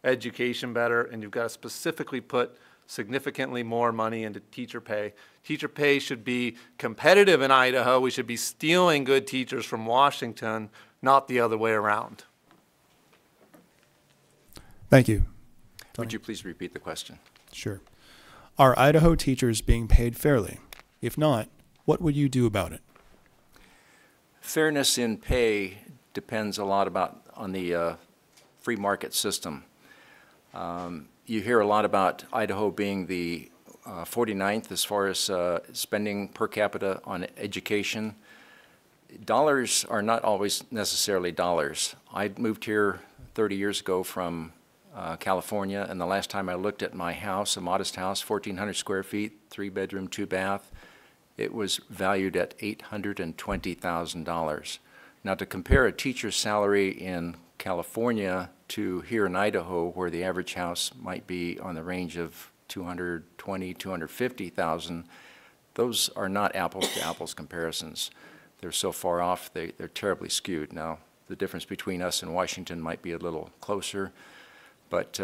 education better, and you've got to specifically put significantly more money into teacher pay. Teacher pay should be competitive in Idaho. We should be stealing good teachers from Washington, not the other way around. Thank you. Would you please repeat the question? Sure. Are Idaho teachers being paid fairly? If not, what would you do about it? Fairness in pay depends a lot on the free market system. You hear a lot about Idaho being the 49th as far as spending per capita on education. Dollars are not always necessarily dollars. I moved here 30 years ago from California, and the last time I looked at my house, a modest house, 1,400 square feet, 3-bedroom, 2-bath, it was valued at $820,000. Now, to compare a teacher's salary in California to here in Idaho, where the average house might be on the range of $220,000, $250,000, those are not apples-to-apples comparisons. They're so far off, they're terribly skewed. Now, the difference between us and Washington might be a little closer, but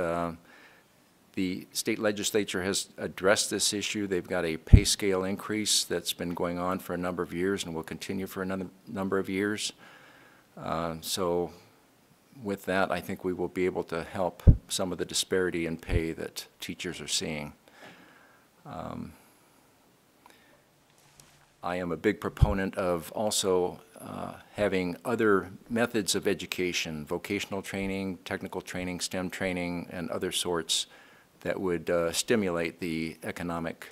the state legislature has addressed this issue. They've got a pay scale increase that's been going on for a number of years and will continue for another number of years. So with that, I think we will be able to help some of the disparity in pay that teachers are seeing. I am a big proponent of also having other methods of education, vocational training, technical training, STEM training, and other sorts that would stimulate the economic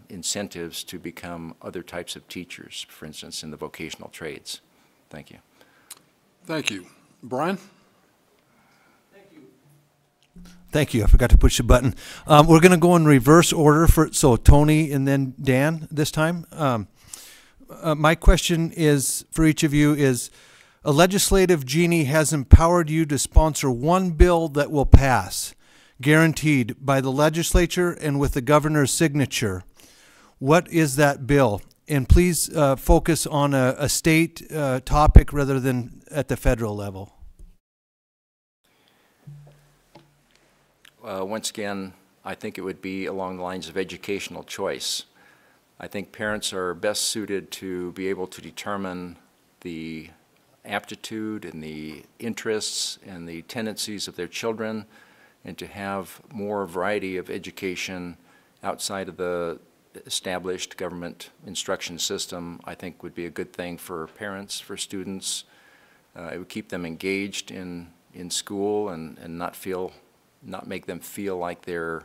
incentives to become other types of teachers, for instance, in the vocational trades. Thank you. Thank you. Brian? Thank you. I forgot to push the button. We're going to go in reverse order so Tony and then Dan this time. My question is for each of you is, a legislative genie has empowered you to sponsor one bill that will pass, guaranteed by the legislature and with the governor's signature. What is that bill? And please focus on a state topic rather than at the federal level. Once again, I think it would be along the lines of educational choice. I think parents are best suited to be able to determine the aptitude and the interests and the tendencies of their children, and to have more variety of education outside of the established government instruction system, I think would be a good thing for parents, for students. It would keep them engaged in school and not make them feel like they're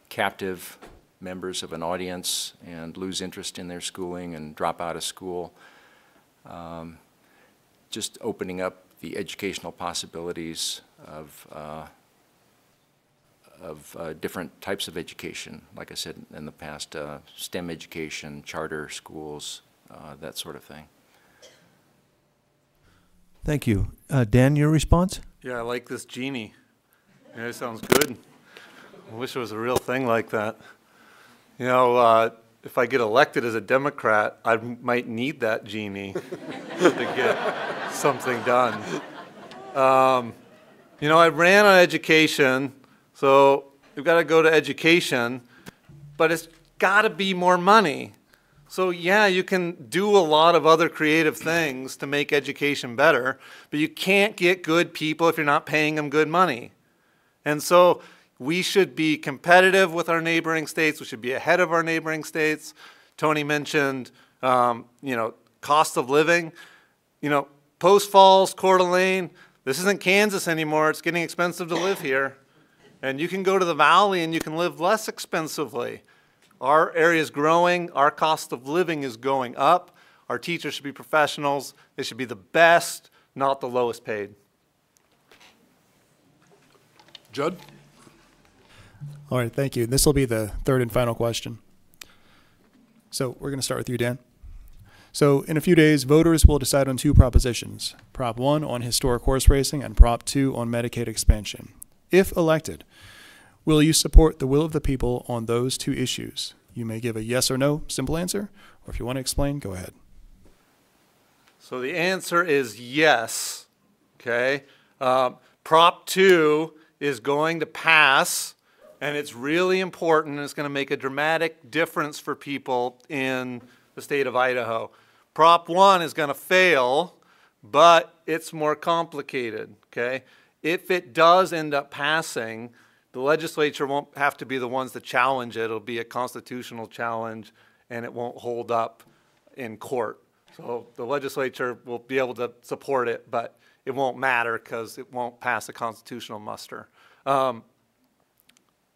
captive members of an audience and lose interest in their schooling and drop out of school. Just opening up the educational possibilities of different types of education, like I said in the past, STEM education, charter schools, that sort of thing. Thank you. Dan, your response? Yeah, I like this genie. Yeah, it sounds good. I wish it was a real thing like that. You know, if I get elected as a Democrat, I might need that genie to get something done. You know, I ran on education, so we've got to go to education, but it's got to be more money. So yeah, you can do a lot of other creative things to make education better, but you can't get good people if you're not paying them good money. And so we should be competitive with our neighboring states. We should be ahead of our neighboring states. Tony mentioned, you know, cost of living. You know, Post Falls, Coeur d'Alene, this isn't Kansas anymore. It's getting expensive to live here. And you can go to the valley and you can live less expensively. Our area is growing. Our cost of living is going up. Our teachers should be professionals. They should be the best, not the lowest paid. Judd? All right, thank you. This will be the third and final question. So we're going to start with you, Dan. So in a few days, voters will decide on two propositions, Prop 1 on historic horse racing and Prop 2 on Medicaid expansion. If elected, will you support the will of the people on those two issues? You may give a yes or no simple answer, or if you want to explain, go ahead. So the answer is yes, okay? Prop 2 is going to pass, and it's really important, and it's going to make a dramatic difference for people in the state of Idaho. Prop 1 is going to fail, but it's more complicated, okay? If it does end up passing, the legislature won't have to be the ones to challenge it. It'll be a constitutional challenge, and it won't hold up in court. So the legislature will be able to support it, but it won't matter because it won't pass a constitutional muster. But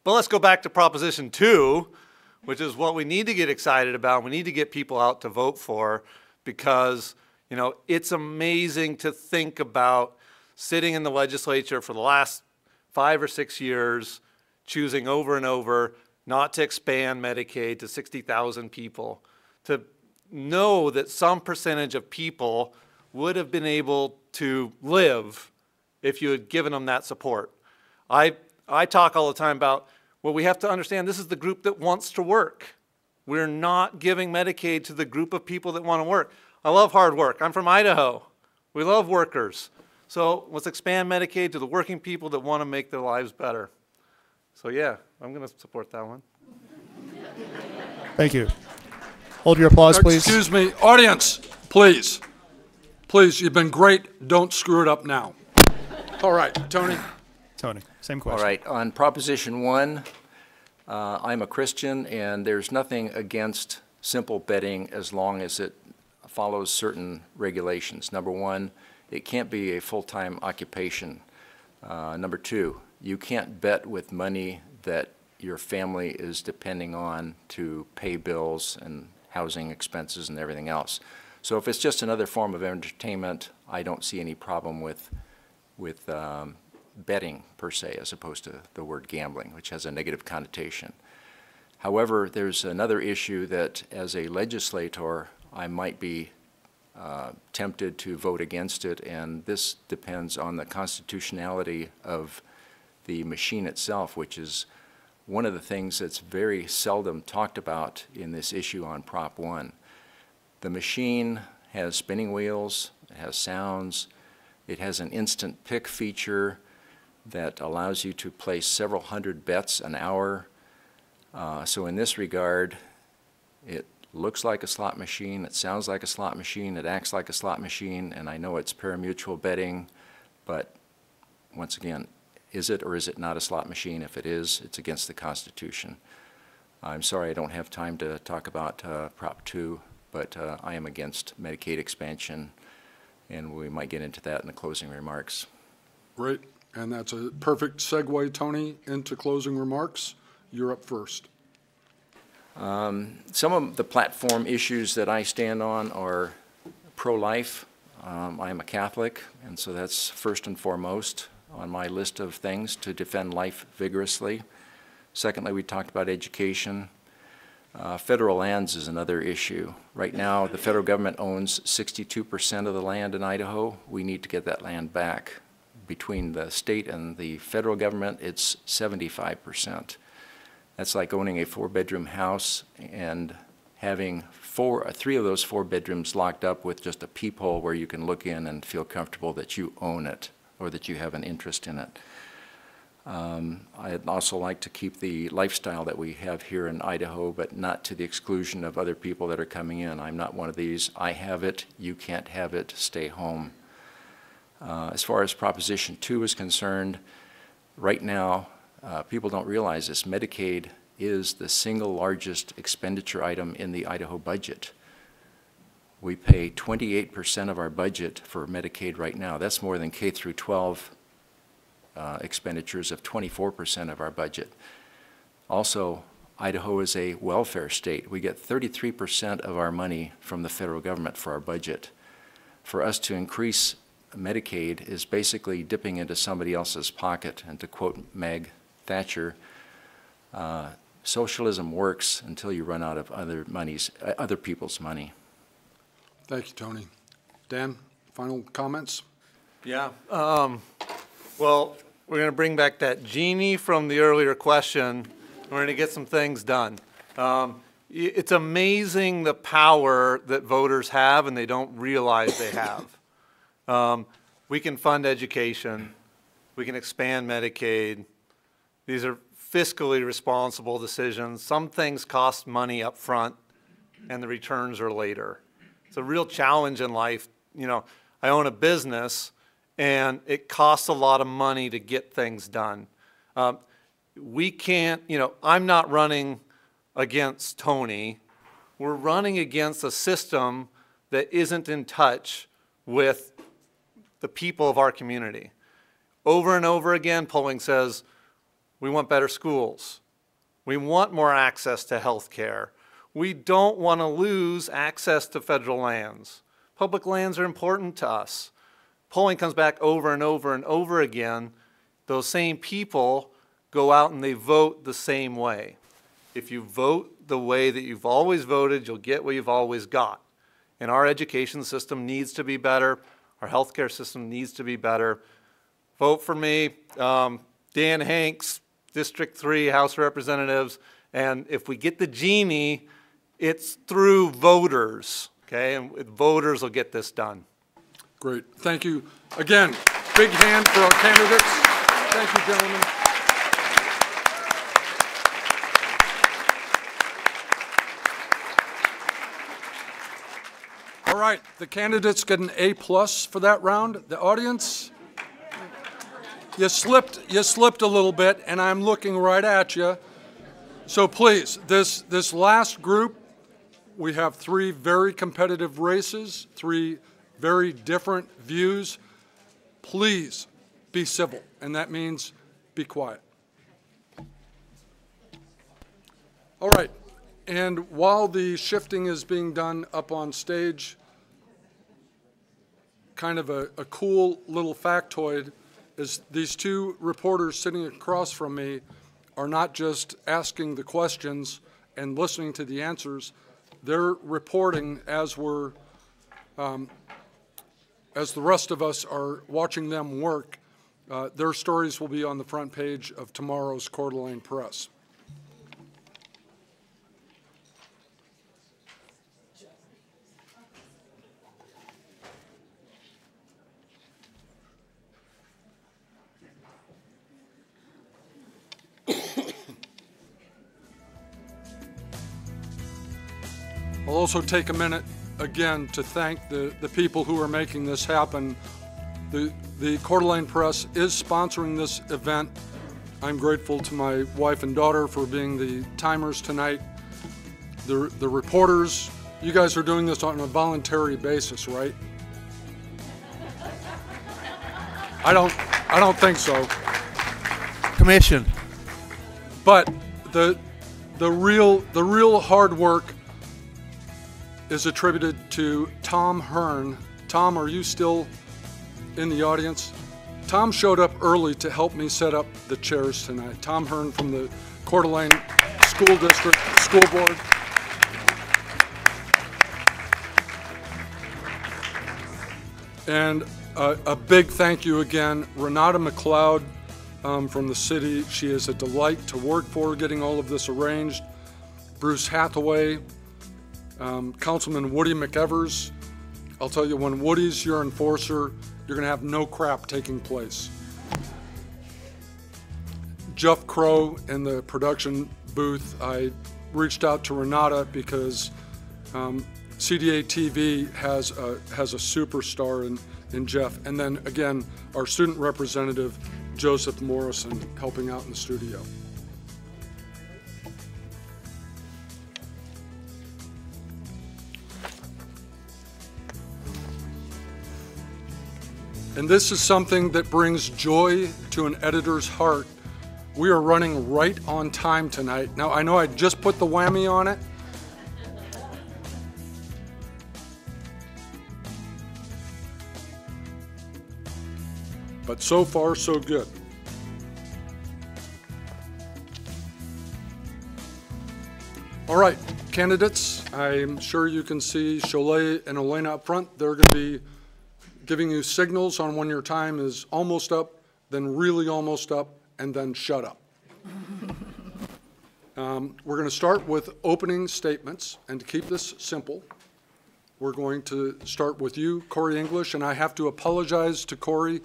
let's go back to Proposition 2, which is what we need to get excited about. We need to get people out to vote for because, you know, it's amazing to think about sitting in the legislature for the last 5 or 6 years, choosing over and over not to expand Medicaid to 60,000 people, to know that some percentage of people would have been able to live if you had given them that support. I talk all the time about, well, we have to understand this is the group that wants to work. We're not giving Medicaid to the group of people that want to work. I love hard work. I'm from Idaho. We love workers. So let's expand Medicaid to the working people that want to make their lives better. So yeah, I'm going to support that one. Thank you. Hold your applause, please. Excuse me, audience, please. Please, you've been great. Don't screw it up now. All right, Tony. Tony, same question. All right, on Proposition 1, I'm a Christian, and there's nothing against simple betting as long as it follows certain regulations. Number 1, it can't be a full-time occupation. Number 2, you can't bet with money that your family is depending on to pay bills and housing expenses and everything else. So if it's just another form of entertainment, I don't see any problem with betting per se, as opposed to the word gambling, which has a negative connotation. However, there's another issue that as a legislator, I might be tempted to vote against it, and this depends on the constitutionality of the machine itself, which is one of the things that's very seldom talked about in this issue on Prop 1. The machine has spinning wheels, it has sounds, it has an instant pick feature that allows you to place several hundred bets an hour. So in this regard, it looks like a slot machine, it sounds like a slot machine, it acts like a slot machine, and I know it's pari-mutuel betting, but once again, is it or is it not a slot machine? If it is, it's against the Constitution. I'm sorry I don't have time to talk about Prop 2, but I am against Medicaid expansion, and we might get into that in the closing remarks. Great. And that's a perfect segue, Tony, into closing remarks. You're up first. Some of the platform issues that I stand on are pro-life. I am a Catholic, and so that's first and foremost on my list of things to defend life vigorously. Secondly, we talked about education. Federal lands is another issue. Right now, the federal government owns 62% of the land in Idaho. We need to get that land back. Between the state and the federal government, it's 75%. That's like owning a 4-bedroom house and having three of those 4 bedrooms locked up with just a peephole where you can look in and feel comfortable that you own it or that you have an interest in it. I'd also like to keep the lifestyle that we have here in Idaho, but not to the exclusion of other people that are coming in. I'm not one of these, I have it, you can't have it, stay home. As far as Proposition 2 is concerned, right now, people don't realize this, Medicaid is the single largest expenditure item in the Idaho budget. We pay 28% of our budget for Medicaid right now. That's more than K through 12 expenditures of 24% of our budget. Also, Idaho is a welfare state. We get 33% of our money from the federal government for our budget. For us to increase Medicaid is basically dipping into somebody else's pocket. And to quote Meg Thatcher, socialism works until you run out of other people's money. Thank you, Tony. Dan, final comments? Yeah. Well, we're going to bring back that genie from the earlier question. We're going to get some things done. It's amazing the power that voters have and they don't realize they have. We can fund education. We can expand Medicaid. These are fiscally responsible decisions. Some things cost money up front and the returns are later. It's a real challenge in life. You know, I own a business and it costs a lot of money to get things done. We can't, you know, I'm not running against Tony. We're running against a system that isn't in touch with the people of our community. Over and over again, polling says, we want better schools. We want more access to health care. We don't want to lose access to federal lands. Public lands are important to us. Polling comes back over and over and over again. Those same people go out and they vote the same way. If you vote the way that you've always voted, you'll get what you've always got. And our education system needs to be better. Our healthcare system needs to be better. Vote for me, Dan Hanks, District 3, House of Representatives. And if we get the genie, it's through voters, okay? And voters will get this done. Great. Thank you. Again, big hand for our candidates. Thank you, gentlemen. All right, the candidates get an A+ for that round. The audience, you slipped a little bit, and I'm looking right at you. So please, this last group, we have 3 very competitive races, 3 very different views. Please be civil, and that means be quiet. All right, and while the shifting is being done up on stage, kind of a cool little factoid is these 2 reporters sitting across from me are not just asking the questions and listening to the answers, they're reporting as we're as the rest of us are watching them work. Their stories will be on the front page of tomorrow's Coeur d'Alene Press. I'll also take a minute again to thank the people who are making this happen. The Coeur d'Alene Press is sponsoring this event I'm grateful to my wife and daughter for being the timers tonight. The reporters, you guys are doing this on a voluntary basis, right? I don't think so. Commission. But the real hard work is attributed to Tom Hearn. Tom, are you still in the audience? Tom showed up early to help me set up the chairs tonight. Tom Hearn from the Coeur d'Alene School District School Board. And a big thank you again, Renata McLeod from the city. She is a delight to work for, getting all of this arranged. Bruce Hathaway, Councilman Woody McEvers. I'll tell you, when Woody's your enforcer, you're going to have no crap taking place. Jeff Crow in the production booth. I reached out to Renata because CDA TV has a superstar in Jeff. And then again, our student representative, Joseph Morrison, helping out in the studio. And this is something that brings joy to an editor's heart. We are running right on time tonight. Now, I know I just put the whammy on it. But so far, so good. All right, candidates, I'm sure you can see Cholet and Elena up front. They're going to be giving you signals on when your time is almost up, then really almost up, and then shut up. We're going to start with opening statements, and to keep this simple, we're going to start with you, Corey English, and I have to apologize to Corey.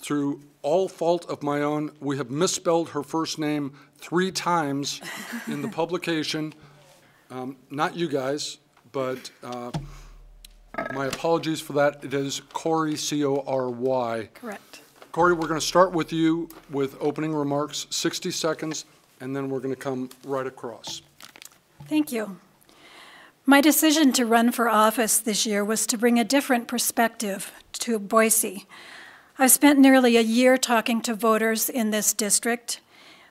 Through all fault of my own, we have misspelled her first name 3 times in the publication. Not you guys, but my apologies for that. It is Cory, C-O-R-Y. Correct. Cory, we're going to start with you with opening remarks, 60 seconds, and then we're going to come right across. Thank you. My decision to run for office this year was to bring a different perspective to Boise. I've spent nearly a year talking to voters in this district,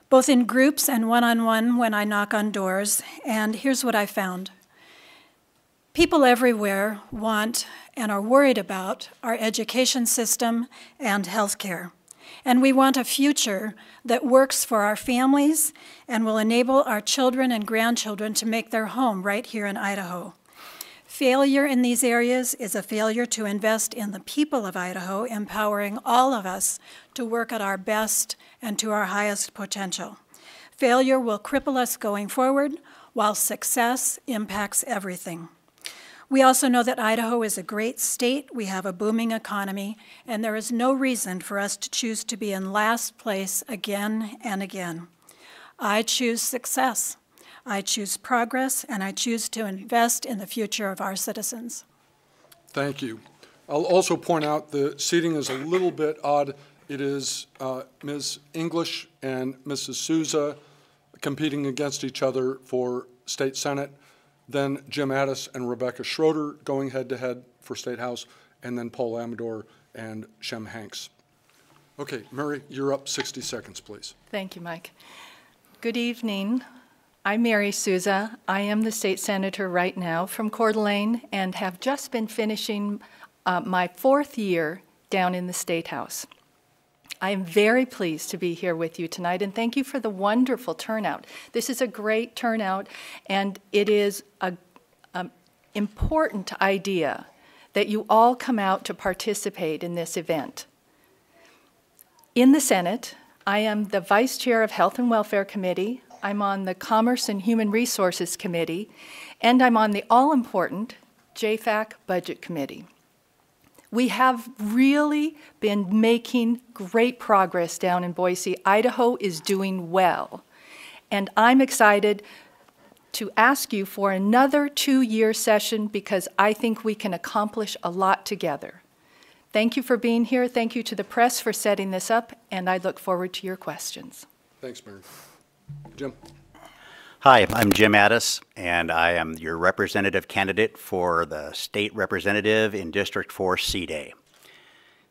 both in groups and one-on-one when I knock on doors, and here's what I found. People everywhere want and are worried about our education system and health care. And we want a future that works for our families and will enable our children and grandchildren to make their home right here in Idaho. Failure in these areas is a failure to invest in the people of Idaho, empowering all of us to work at our best and to our highest potential. Failure will cripple us going forward, while success impacts everything. We also know that Idaho is a great state, we have a booming economy, and there is no reason for us to choose to be in last place again and again. I choose success. I choose progress, and I choose to invest in the future of our citizens. Thank you. I'll also point out the seating is a little bit odd. It is Ms. English and Mrs. Souza competing against each other for State Senate, then Jim Addis and Rebecca Schroeder going head-to-head for State House, and then Paul Amador and Shem Hanks. Okay, Mary, you're up. 60 seconds, please. Thank you, Mike. Good evening. I'm Mary Souza. I am the state senator right now from Coeur d'Alene and have just been finishing my 4th year down in the State House. I am very pleased to be here with you tonight, and thank you for the wonderful turnout. This is a great turnout, and it is an important idea that you all come out to participate in this event. In the Senate, I am the Vice Chair of Health and Welfare Committee. I'm on the Commerce and Human Resources Committee, and I'm on the all-important JFAC Budget Committee. We have really been making great progress down in Boise. Idaho is doing well, and I'm excited to ask you for another 2-year session because I think we can accomplish a lot together. Thank you for being here. Thank you to the press for setting this up, and I look forward to your questions. Thanks, Mary. Jim? Hi, I'm Jim Addis, and I am your representative candidate for the state representative in District 4 Seat A.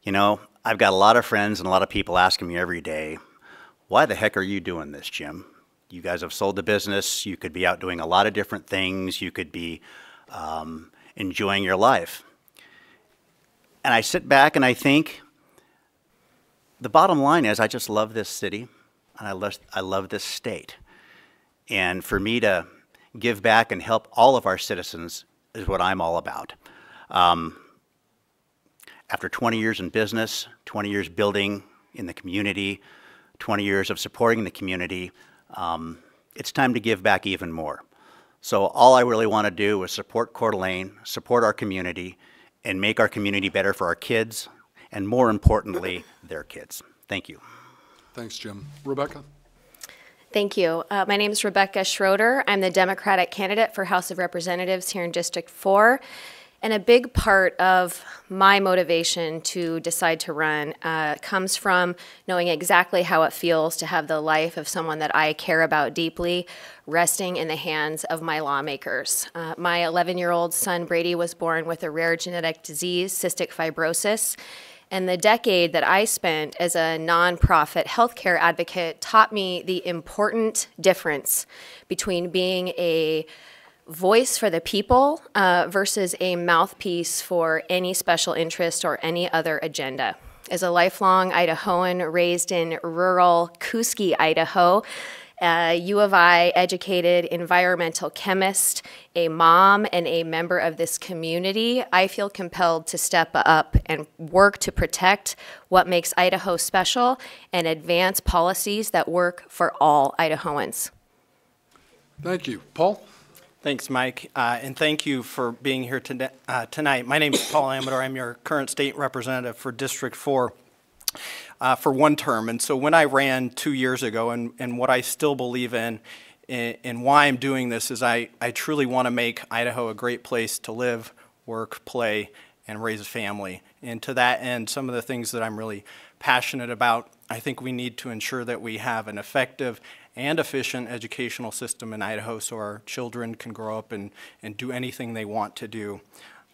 You know, I've got a lot of friends and a lot of people asking me every day, why the heck are you doing this, Jim? You guys have sold the business. You could be out doing a lot of different things. You could be enjoying your life. And I sit back and I think, the bottom line is I just love this city, and I love this state. And for me to give back and help all of our citizens is what I'm all about. After 20 years in business, 20 years building in the community, 20 years of supporting the community, it's time to give back even more. So all I really want to do is support Coeur d'Alene, support our community, and make our community better for our kids, and more importantly, their kids. Thank you. Thanks, Jim. Rebecca? Thank you. My name is Rebecca Schroeder. I'm the Democratic candidate for House of Representatives here in District 4. And a big part of my motivation to decide to run comes from knowing exactly how it feels to have the life of someone that I care about deeply resting in the hands of my lawmakers. My 11-year-old son Brady was born with a rare genetic disease, cystic fibrosis. And the decade that I spent as a nonprofit healthcare advocate taught me the important difference between being a voice for the people versus a mouthpiece for any special interest or any other agenda. As a lifelong Idahoan raised in rural Kuski, Idaho, U of I educated environmental chemist, a mom, and a member of this community, I feel compelled to step up and work to protect what makes Idaho special and advance policies that work for all Idahoans. Thank you. Paul? Thanks, Mike, and thank you for being here tonight. My name is Paul Amador. I'm your current state representative for District 4 for one term. And so when I ran 2 years ago, and what I still believe in why I'm doing this is I truly want to make Idaho a great place to live, work, play, and raise a family. And to that end, some of the things that I'm really passionate about, I think we need to ensure that we have an effective and efficient educational system in Idaho so our children can grow up and do anything they want to do.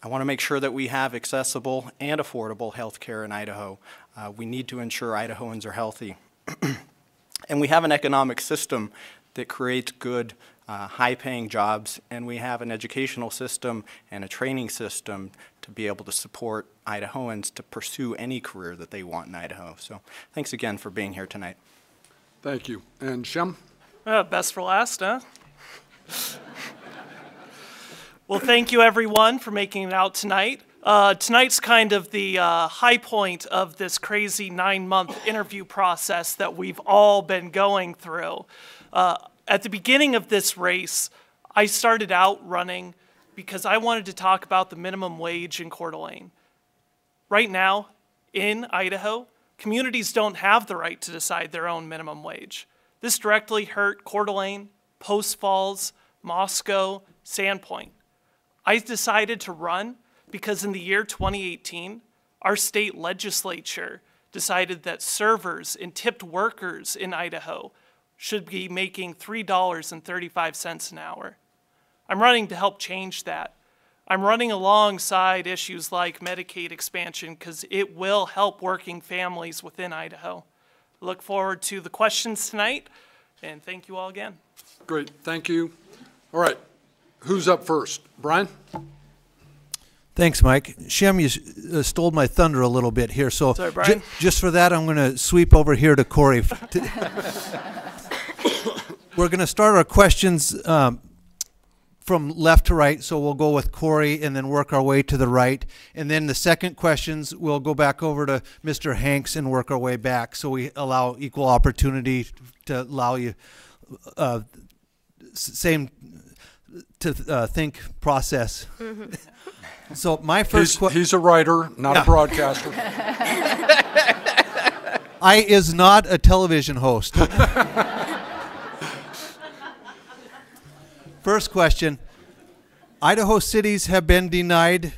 I want to make sure that we have accessible and affordable health care in Idaho. We need to ensure Idahoans are healthy. And we have an economic system that creates good, high-paying jobs, and we have an educational system and a training system to be able to support Idahoans to pursue any career that they want in Idaho. So thanks again for being here tonight. Thank you. And Shem? Best for last, huh? Well, thank you, everyone, for making it out tonight. Tonight's kind of the high point of this crazy 9-month interview process that we've all been going through. At the beginning of this race, I started out running because I wanted to talk about the minimum wage in Coeur d'Alene. Right now, in Idaho, communities don't have the right to decide their own minimum wage. This directly hurt Coeur d'Alene, Post Falls, Moscow, Sandpoint. I decided to run because in the year 2018, our state legislature decided that servers and tipped workers in Idaho should be making $3.35 an hour. I'm running to help change that. I'm running alongside issues like Medicaid expansion because it will help working families within Idaho. I look forward to the questions tonight, and thank you all again. Great, thank you. All right, who's up first? Brian? Thanks, Mike. Shem, you stole my thunder a little bit here, so sorry, Brian. Just for that, I'm going to sweep over here to Corey. We're going to start our questions from left to right, so we'll go with Corey and then work our way to the right. And then the second questions, we'll go back over to Mr. Hanks and work our way back, so we allow equal opportunity to allow you same to think process. Mm-hmm. So my first question... He's a writer, not a broadcaster. I is not a television host. First question. Idaho cities have been denied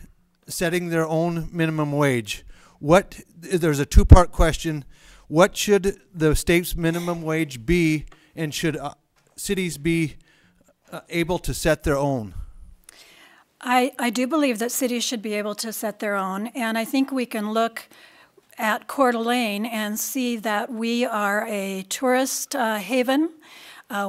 setting their own minimum wage. there's a two-part question. What should the state's minimum wage be, and should cities be able to set their own? I do believe that cities should be able to set their own, and I think we can look at Coeur d'Alene and see that we are a tourist haven.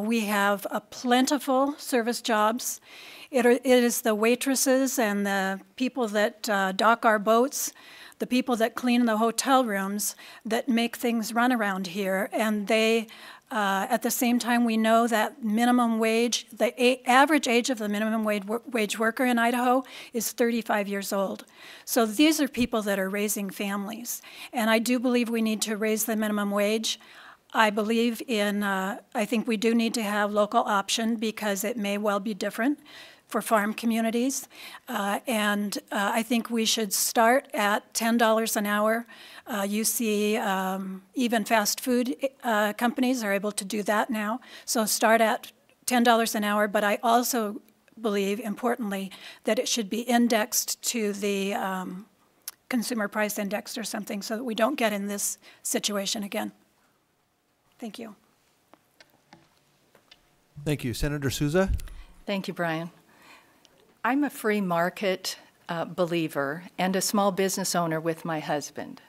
We have plentiful service jobs. It is the waitresses and the people that dock our boats, the people that clean the hotel rooms that make things run around here, and they at the same time, we know that minimum wage, the average age of the minimum wage worker in Idaho is 35 years old. So these are people that are raising families. And I do believe we need to raise the minimum wage. I believe in, I think we do need to have local option because it may well be different for farm communities. I think we should start at $10 an hour. You see even fast food companies are able to do that now. So start at $10 an hour, but I also believe, importantly, that it should be indexed to the consumer price index or something so that we don't get in this situation again. Thank you. Thank you. Senator Souza? Thank you, Brian. I'm a free market believer and a small business owner with my husband.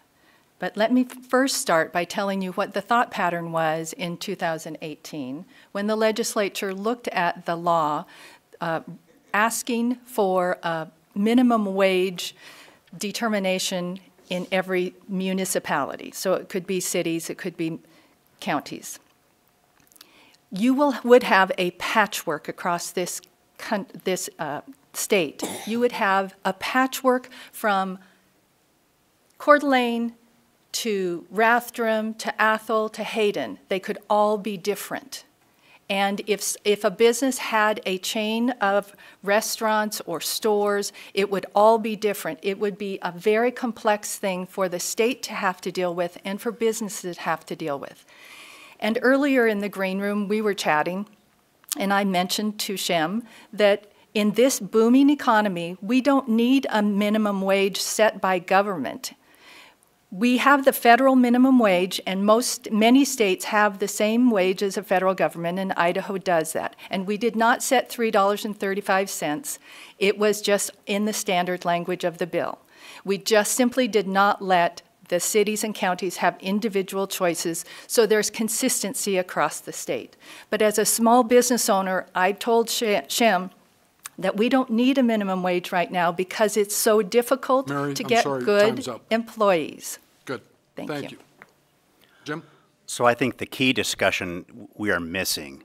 But let me first start by telling you what the thought pattern was in 2018 when the legislature looked at the law asking for a minimum wage determination in every municipality. So it could be cities, it could be counties. You would have a patchwork across this state. You would have a patchwork from Coeur d'Alene to Rathdrum to Athol to Hayden. They could all be different. And if a business had a chain of restaurants or stores, it would all be different. It would be a very complex thing for the state to have to deal with and for businesses to have to deal with. And earlier in the green room, we were chatting, and I mentioned to Shem that in this booming economy, we don't need a minimum wage set by government. We have the federal minimum wage, and many states have the same wage as the federal government, and Idaho does that. And we did not set $3.35. It was just in the standard language of the bill. We just simply did not let the cities and counties have individual choices, so there's consistency across the state. But as a small business owner, I told Shem that we don't need a minimum wage right now because it's so difficult to get good employees. Good. Thank you. Jim? So I think the key discussion we are missing,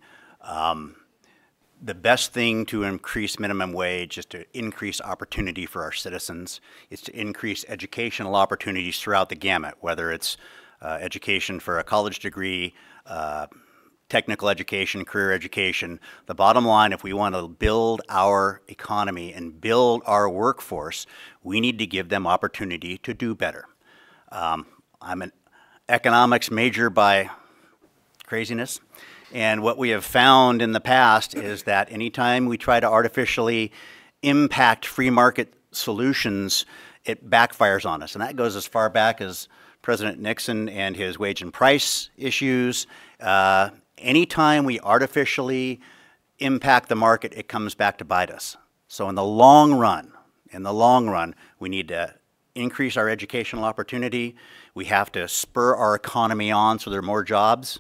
the best thing to increase minimum wage is to increase opportunity for our citizens. It's to increase educational opportunities throughout the gamut, whether it's education for a college degree, technical education, career education. The bottom line, if we want to build our economy and build our workforce, we need to give them opportunity to do better. I'm an economics major by craziness, and what we have found in the past is that anytime we try to artificially impact free market solutions, it backfires on us. And that goes as far back as President Nixon and his wage and price issues. Anytime we artificially impact the market, it comes back to bite us. So in the long run, we need to increase our educational opportunity. We have to spur our economy on so there are more jobs.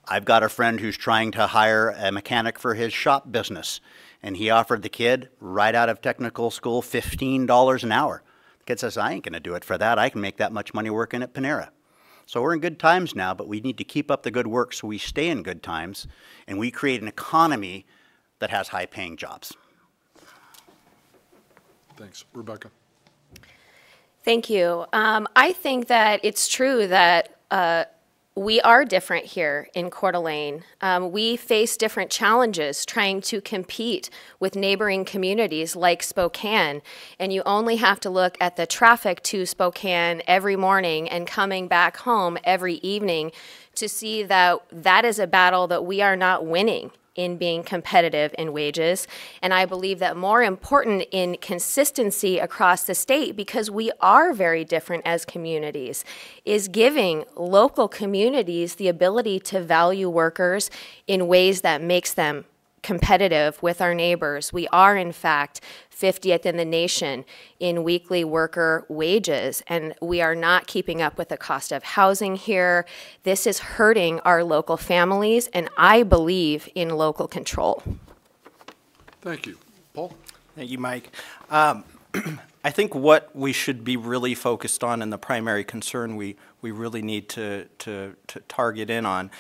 I've got a friend who's trying to hire a mechanic for his shop business, and he offered the kid right out of technical school $15 an hour. The kid says, I ain't going to do it for that. I can make that much money working at Panera. So we're in good times now, but we need to keep up the good work so we stay in good times, and we create an economy that has high-paying jobs. Thanks. Rebecca? Thank you. I think that it's true that we are different here in Coeur d'Alene. We face different challenges trying to compete with neighboring communities like Spokane. And you only have to look at the traffic to Spokane every morning and coming back home every evening to see that that is a battle that we are not winning in being competitive in wages. And I believe that more important in consistency across the state, because we are very different as communities, is giving local communities the ability to value workers in ways that makes them competitive with our neighbors. We are, in fact, 50th in the nation in weekly worker wages, and we are not keeping up with the cost of housing here. This is hurting our local families, and I believe in local control. Thank you. Paul? Thank you, Mike. I think what we should be really focused on, and the primary concern we really need to target in on,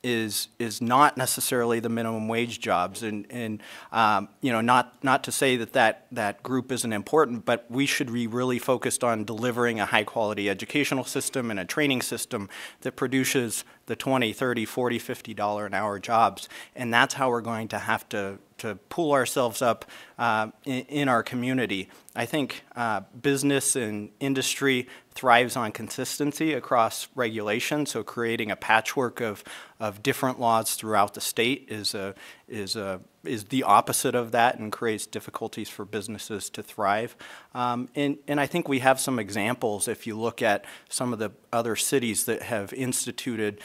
is not necessarily the minimum wage jobs, and you know, not to say that group isn't important, but we should be really focused on delivering a high quality educational system and a training system that produces the $20, $30, $40, $50 an hour jobs, and that's how we're going to have to pull ourselves up in our community. I think business and industry thrives on consistency across regulation, so creating a patchwork of different laws throughout the state is the opposite of that and creates difficulties for businesses to thrive. And I think we have some examples if you look at some of the other cities that have instituted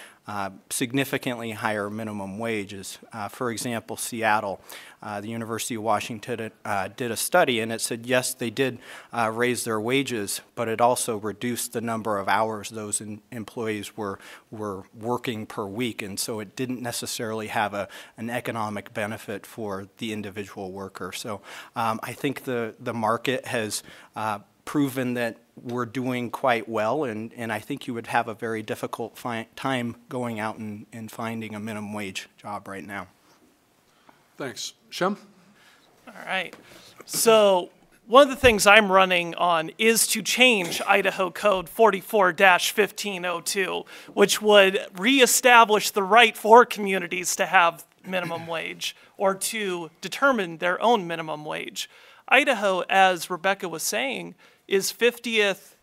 significantly higher minimum wages. For example, Seattle, the University of Washington did a study, and it said, yes, they did raise their wages, but it also reduced the number of hours those employees were working per week, and so it didn't necessarily have an economic benefit for the individual worker. So I think the market has proven that we're doing quite well, and I think you would have a very difficult time going out and finding a minimum wage job right now. Thanks. Shem? All right. So one of the things I'm running on is to change Idaho Code 44-1502, which would reestablish the right for communities to have minimum wage or to determine their own minimum wage. Idaho, as Rebecca was saying, is 50th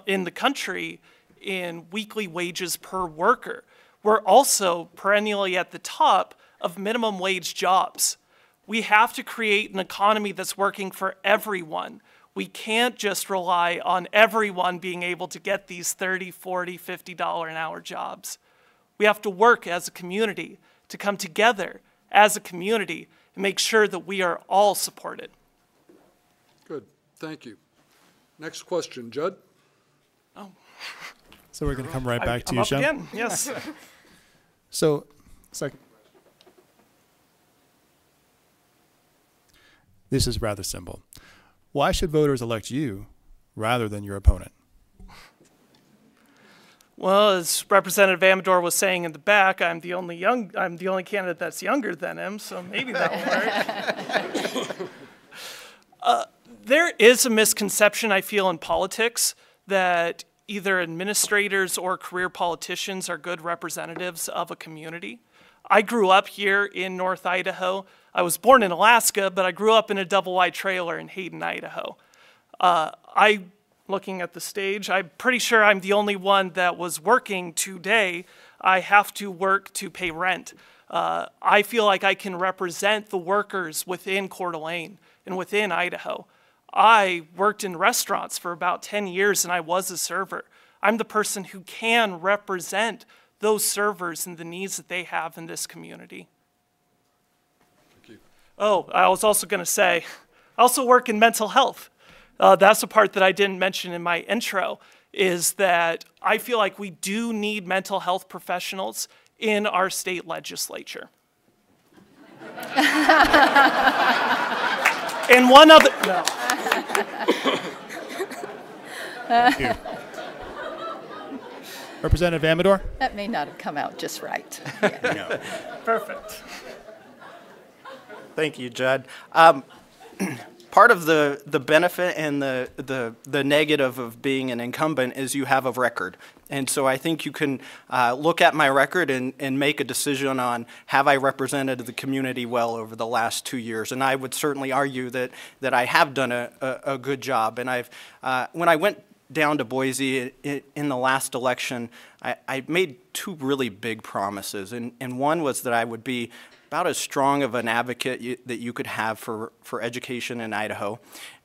in the country in weekly wages per worker. We're also perennially at the top of minimum wage jobs. We have to create an economy that's working for everyone. We can't just rely on everyone being able to get these $30, $40, $50 an hour jobs. We have to work as a community to come together as a community and make sure that we are all supported. Good. Thank you. Next question, Judd. Oh. So we're going to come right back to you, up Shem. Again. Yes. So, second. This is rather simple. Why should voters elect you rather than your opponent? Well, as Representative Amador was saying in the back, I'm the only candidate that's younger than him, so maybe that'll work. There is a misconception, I feel, in politics that either administrators or career politicians are good representatives of a community. I grew up here in North Idaho. I was born in Alaska, but I grew up in a double-wide trailer in Hayden, Idaho. Looking at the stage, I'm pretty sure I'm the only one that was working today. I have to work to pay rent. I feel like I can represent the workers within Coeur d'Alene and within Idaho. I worked in restaurants for about 10 years and I was a server. I'm the person who can represent those servers and the needs that they have in this community. Thank you. Oh, I was also going to say, I also work in mental health. That's the part that I didn't mention in my intro, is that I feel like we do need mental health professionals in our state legislature. And one other, no. Representative Amador? That may not have come out just right. No. Perfect. Thank you, Judd. Part of the benefit and the negative of being an incumbent is you have a record. And so I think you can look at my record and make a decision on have I represented the community well over the last 2 years. And I would certainly argue that I have done a good job. And when I went down to Boise in the last election, I made two really big promises. And one was that I would be about as strong of an advocate that you could have for education in Idaho,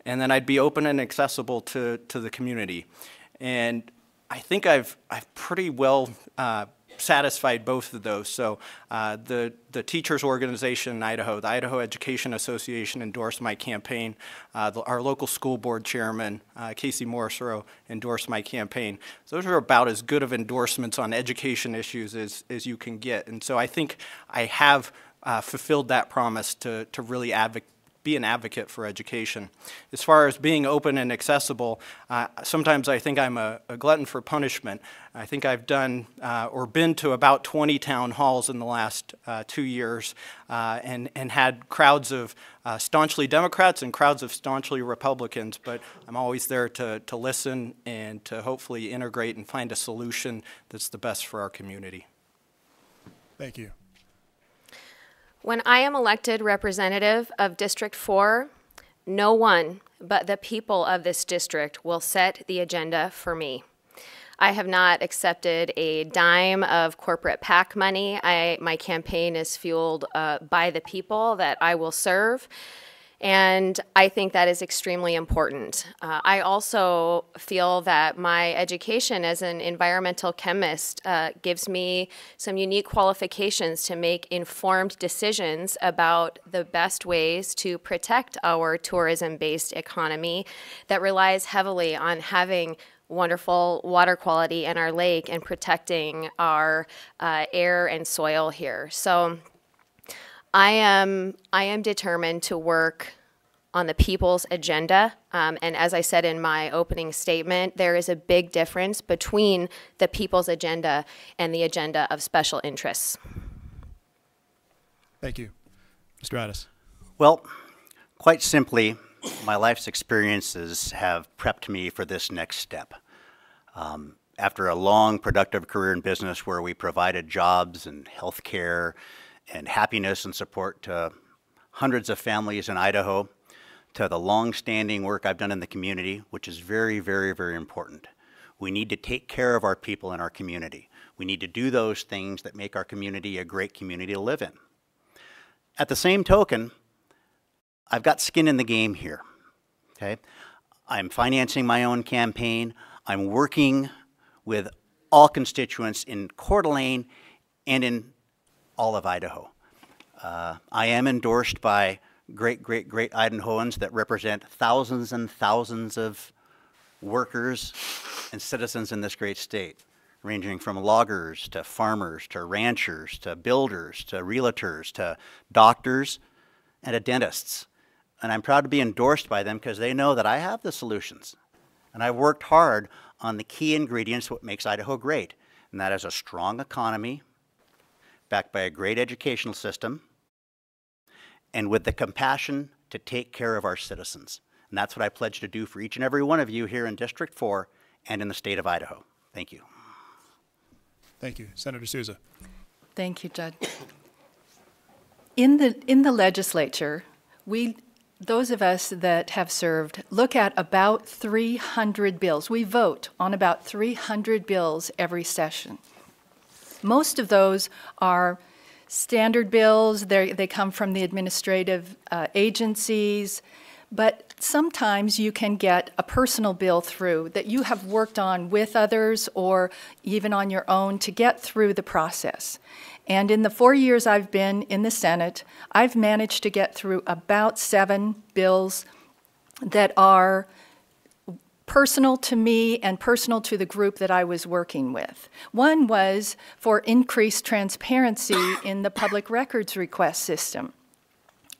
and then I'd be open and accessible to the community. And I think I've pretty well satisfied both of those. So the teachers organization in Idaho, the Idaho Education Association, endorsed my campaign. Our local school board chairman, Casey Morrisroe, endorsed my campaign. So those are about as good of endorsements on education issues as you can get. And so I think I have fulfilled that promise to really be an advocate for education. As far as being open and accessible, sometimes I think I'm a glutton for punishment. I think I've done or been to about 20 town halls in the last 2 years and had crowds of staunchly Democrats and crowds of staunchly Republicans, but I'm always there to listen and to hopefully integrate and find a solution that's the best for our community. Thank you. When I am elected representative of District 4, no one but the people of this district will set the agenda for me. I have not accepted a dime of corporate PAC money. My campaign is fueled by the people that I will serve, and I think that is extremely important. I also feel that my education as an environmental chemist gives me some unique qualifications to make informed decisions about the best ways to protect our tourism-based economy that relies heavily on having wonderful water quality in our lake and protecting our air and soil here. So I am determined to work on the people's agenda. And as I said in my opening statement, there is a big difference between the people's agenda and the agenda of special interests. Thank you. Mr. Addis. Well, quite simply, my life's experiences have prepped me for this next step. After a long, productive career in business where we provided jobs and health care and happiness and support to hundreds of families in Idaho, to the long-standing work I've done in the community, which is very, very, very important. We need to take care of our people in our community. We need to do those things that make our community a great community to live in. At the same token, I've got skin in the game here, okay? I'm financing my own campaign. I'm working with all constituents in Coeur d'Alene and in all of Idaho. I am endorsed by great Idahoans that represent thousands and thousands of workers and citizens in this great state, ranging from loggers to farmers to ranchers to builders to realtors to doctors and to dentists. And I'm proud to be endorsed by them because they know that I have the solutions. And I've worked hard on the key ingredients what makes Idaho great, and that is a strong economy backed by a great educational system, and with the compassion to take care of our citizens. And that's what I pledge to do for each and every one of you here in District 4 and in the state of Idaho. Thank you. Thank you. Senator Souza. Thank you, Judd. In the legislature, those of us that have served look at about 300 bills. We vote on about 300 bills every session. Most of those are standard bills. They come from the administrative agencies, but sometimes you can get a personal bill through that you have worked on with others or even on your own to get through the process. And in the 4 years I've been in the Senate, I've managed to get through about 7 bills that are personal to me and personal to the group that I was working with. One was for increased transparency in the public records request system.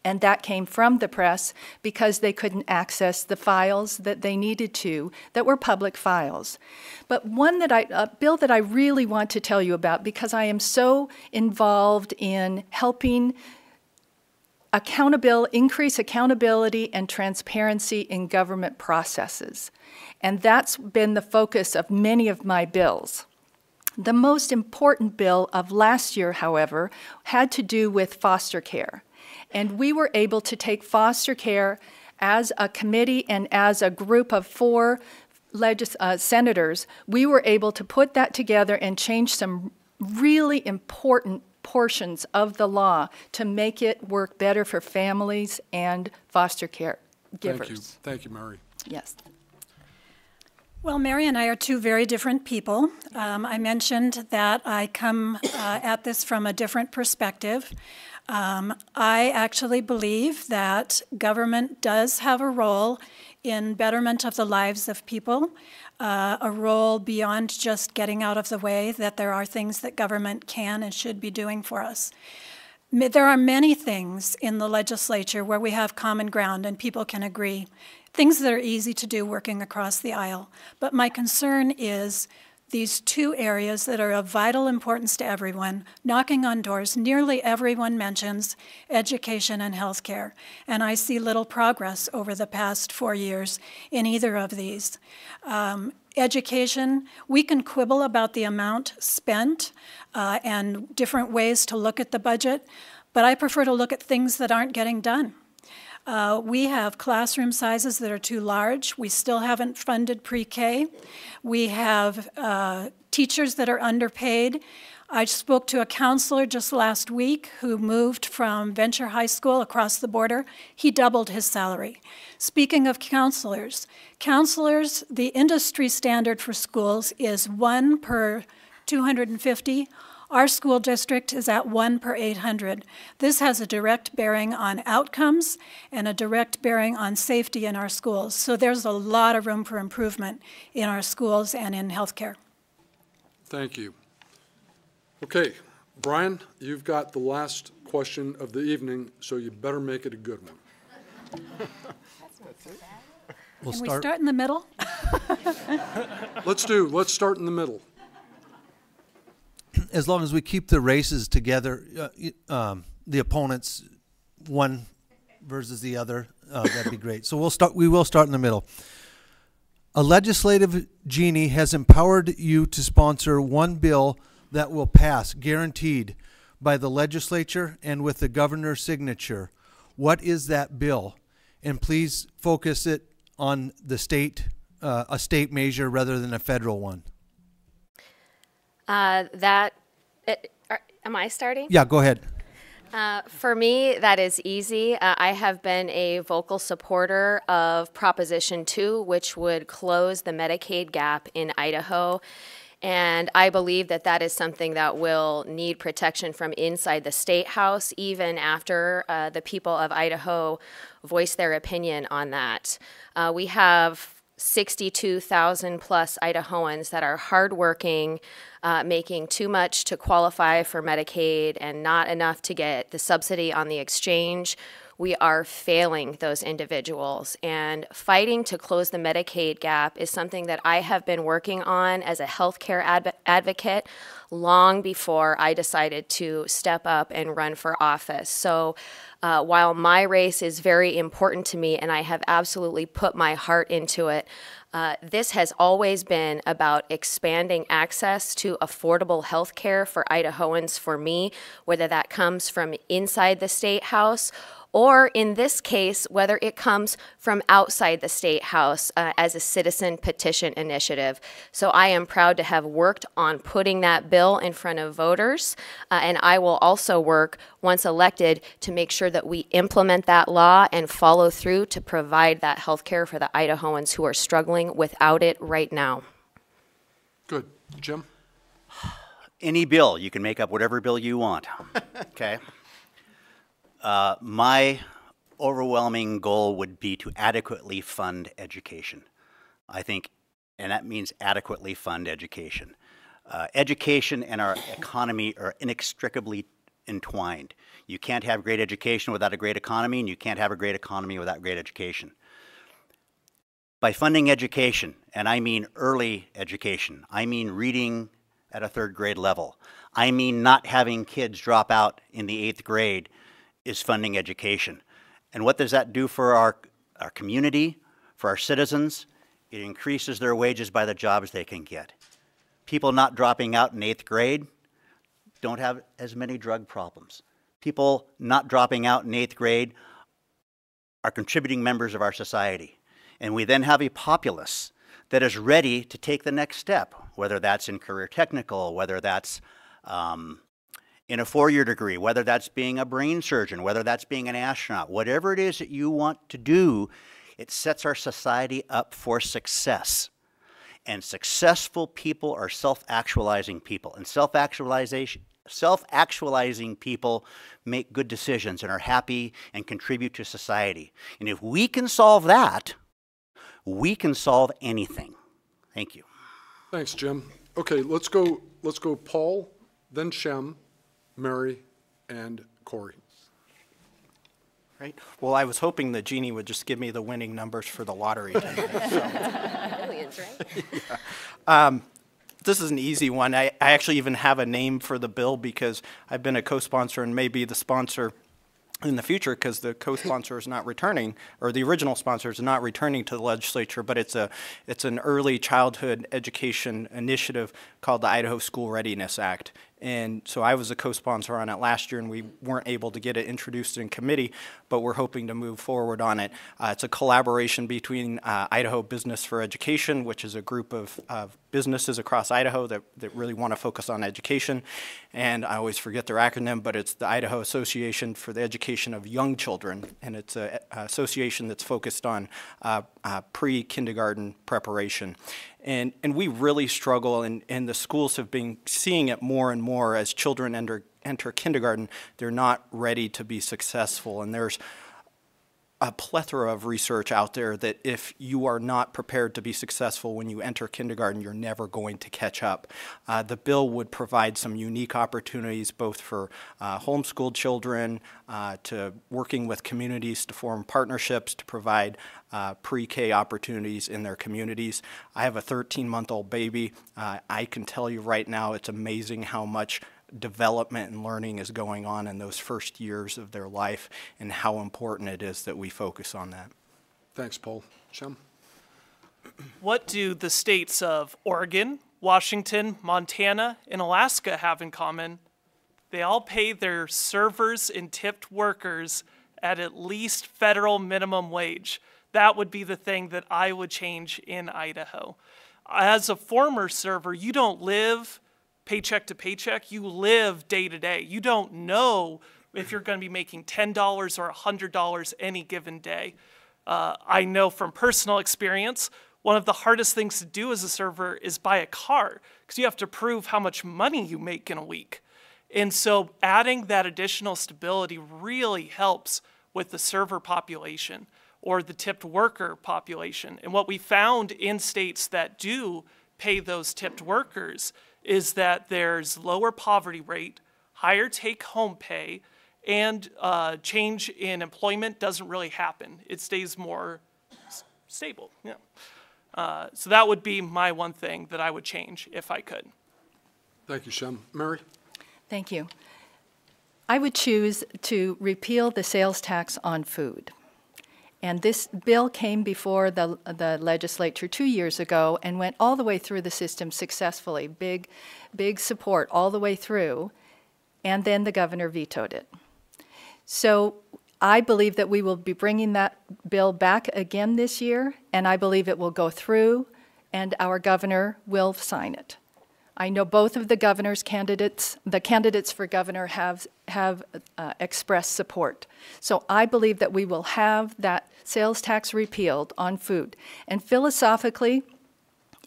And that came from the press because they couldn't access the files that they needed to that were public files. But a bill that I really want to tell you about because I am so involved in helping increase accountability and transparency in government processes. And that's been the focus of many of my bills. The most important bill of last year, however, had to do with foster care. And we were able to take foster care as a committee and as a group of 4 senators, we were able to put that together and change some really important portions of the law to make it work better for families and foster care givers. Thank you. Thank you, Mary. Yes. Well, Mary and I are two very different people. I mentioned that I come at this from a different perspective. I actually believe that government does have a role in betterment of the lives of people, a role beyond just getting out of the way, that there are things that government can and should be doing for us. There are many things in the legislature where we have common ground and people can agree, things that are easy to do working across the aisle. But my concern is these two areas that are of vital importance to everyone, knocking on doors. Nearly everyone mentions education and healthcare, and I see little progress over the past 4 years in either of these. Education, we can quibble about the amount spent and different ways to look at the budget, but I prefer to look at things that aren't getting done. We have classroom sizes that are too large. We still haven't funded pre-K. We have teachers that are underpaid. I spoke to a counselor just last week who moved from Venture High School across the border. He doubled his salary. Speaking of counselors, the industry standard for schools is 1 per 250. Our school district is at 1 per 800. This has a direct bearing on outcomes and a direct bearing on safety in our schools. So there's a lot of room for improvement in our schools and in healthcare. Thank you. Okay, Brian, you've got the last question of the evening, so you better make it a good one. Can we start in the middle? Let's start in the middle. As long as we keep the races together, the opponents, one versus the other, that'd be great. So we will start in the middle. A legislative genie has empowered you to sponsor one bill that will pass, guaranteed, by the legislature and with the governor's signature. What is that bill? And please focus it on the state, a state measure rather than a federal one. Am I starting? Yeah, go ahead. For me, that is easy. I have been a vocal supporter of Proposition 2, which would close the Medicaid gap in Idaho. And I believe that that is something that will need protection from inside the State House, even after the people of Idaho voice their opinion on that. We have 62,000 plus Idahoans that are hardworking, making too much to qualify for Medicaid and not enough to get the subsidy on the exchange. We are failing those individuals, and fighting to close the Medicaid gap is something that I have been working on as a healthcare advocate long before I decided to step up and run for office. So while my race is very important to me and I have absolutely put my heart into it, this has always been about expanding access to affordable health care for Idahoans, for me, whether that comes from inside the State House or in this case, whether it comes from outside the State House as a citizen petition initiative. So I am proud to have worked on putting that bill in front of voters, and I will also work, once elected, to make sure that we implement that law and follow through to provide that health care for the Idahoans who are struggling without it right now. Good. Jim? Any bill. You can make up whatever bill you want. Okay? My overwhelming goal would be to adequately fund education. I think, and that means adequately fund education. Education and our economy are inextricably entwined. You can't have great education without a great economy, and you can't have a great economy without great education. By funding education, and I mean early education, I mean reading at a 3rd grade level, I mean not having kids drop out in the 8th grade, is funding education. And what does that do for our community, for our citizens? It increases their wages by the jobs they can get. People not dropping out in 8th grade don't have as many drug problems. People not dropping out in 8th grade are contributing members of our society. And we then have a populace that is ready to take the next step, whether that's in career technical, whether that's in a four-year degree, whether that's being a brain surgeon, whether that's being an astronaut, whatever it is that you want to do, it sets our society up for success. And successful people are self-actualizing people. And self-actualizing people make good decisions and are happy and contribute to society. And if we can solve that, we can solve anything. Thank you. Thanks, Jim. Okay, let's go Paul, then Shem, Mary, and Corey. Right. Well, I was hoping that Jeannie would just give me the winning numbers for the lottery tonight. So. Millions, right? Yeah. This is an easy one. I actually even have a name for the bill because I've been a co-sponsor and may be the sponsor in the future because the co-sponsor is not returning, or the original sponsor is not returning to the legislature, but it's an early childhood education initiative called the Idaho School Readiness Act. And so I was a co-sponsor on it last year, and we weren't able to get it introduced in committee, but we're hoping to move forward on it. It's a collaboration between Idaho Business for Education, which is a group of businesses across Idaho that really want to focus on education. And I always forget their acronym, but it's the Idaho Association for the Education of Young Children, and it's an association that's focused on pre-kindergarten preparation. And we really struggle, and the schools have been seeing it more and more as children enter kindergarten. They're not ready to be successful, and there's a plethora of research out there that if you are not prepared to be successful when you enter kindergarten, you're never going to catch up. The bill would provide some unique opportunities both for homeschooled children, to working with communities to form partnerships to provide pre-K opportunities in their communities. I have a 13-month-old baby. I can tell you right now it's amazing how much development and learning is going on in those first years of their life and how important it is that we focus on that. Thanks, Paul. Shem? What do the states of Oregon, Washington, Montana, and Alaska have in common? They all pay their servers and tipped workers at least federal minimum wage. That would be the thing that I would change in Idaho. As a former server, you don't live paycheck to paycheck, you live day to day. You don't know if you're going to be making $10 or $100 any given day. I know from personal experience, one of the hardest things to do as a server is buy a car because you have to prove how much money you make in a week. And so adding that additional stability really helps with the server population or the tipped worker population. And what we found in states that do pay those tipped workers is that there's lower poverty rate, higher take-home pay, and change in employment doesn't really happen. It stays more stable. Yeah. So that would be my one thing that I would change if I could. Thank you, Shem. Mary? Thank you. I would choose to repeal the sales tax on food. And this bill came before the legislature 2 years ago and went all the way through the system successfully, big support all the way through, and then the governor vetoed it. So I believe that we will be bringing that bill back again this year, and I believe it will go through, and our governor will sign it. I know both of the governor's candidates, the candidates for governor have expressed support. So I believe that we will have that sales tax repealed on food. And philosophically,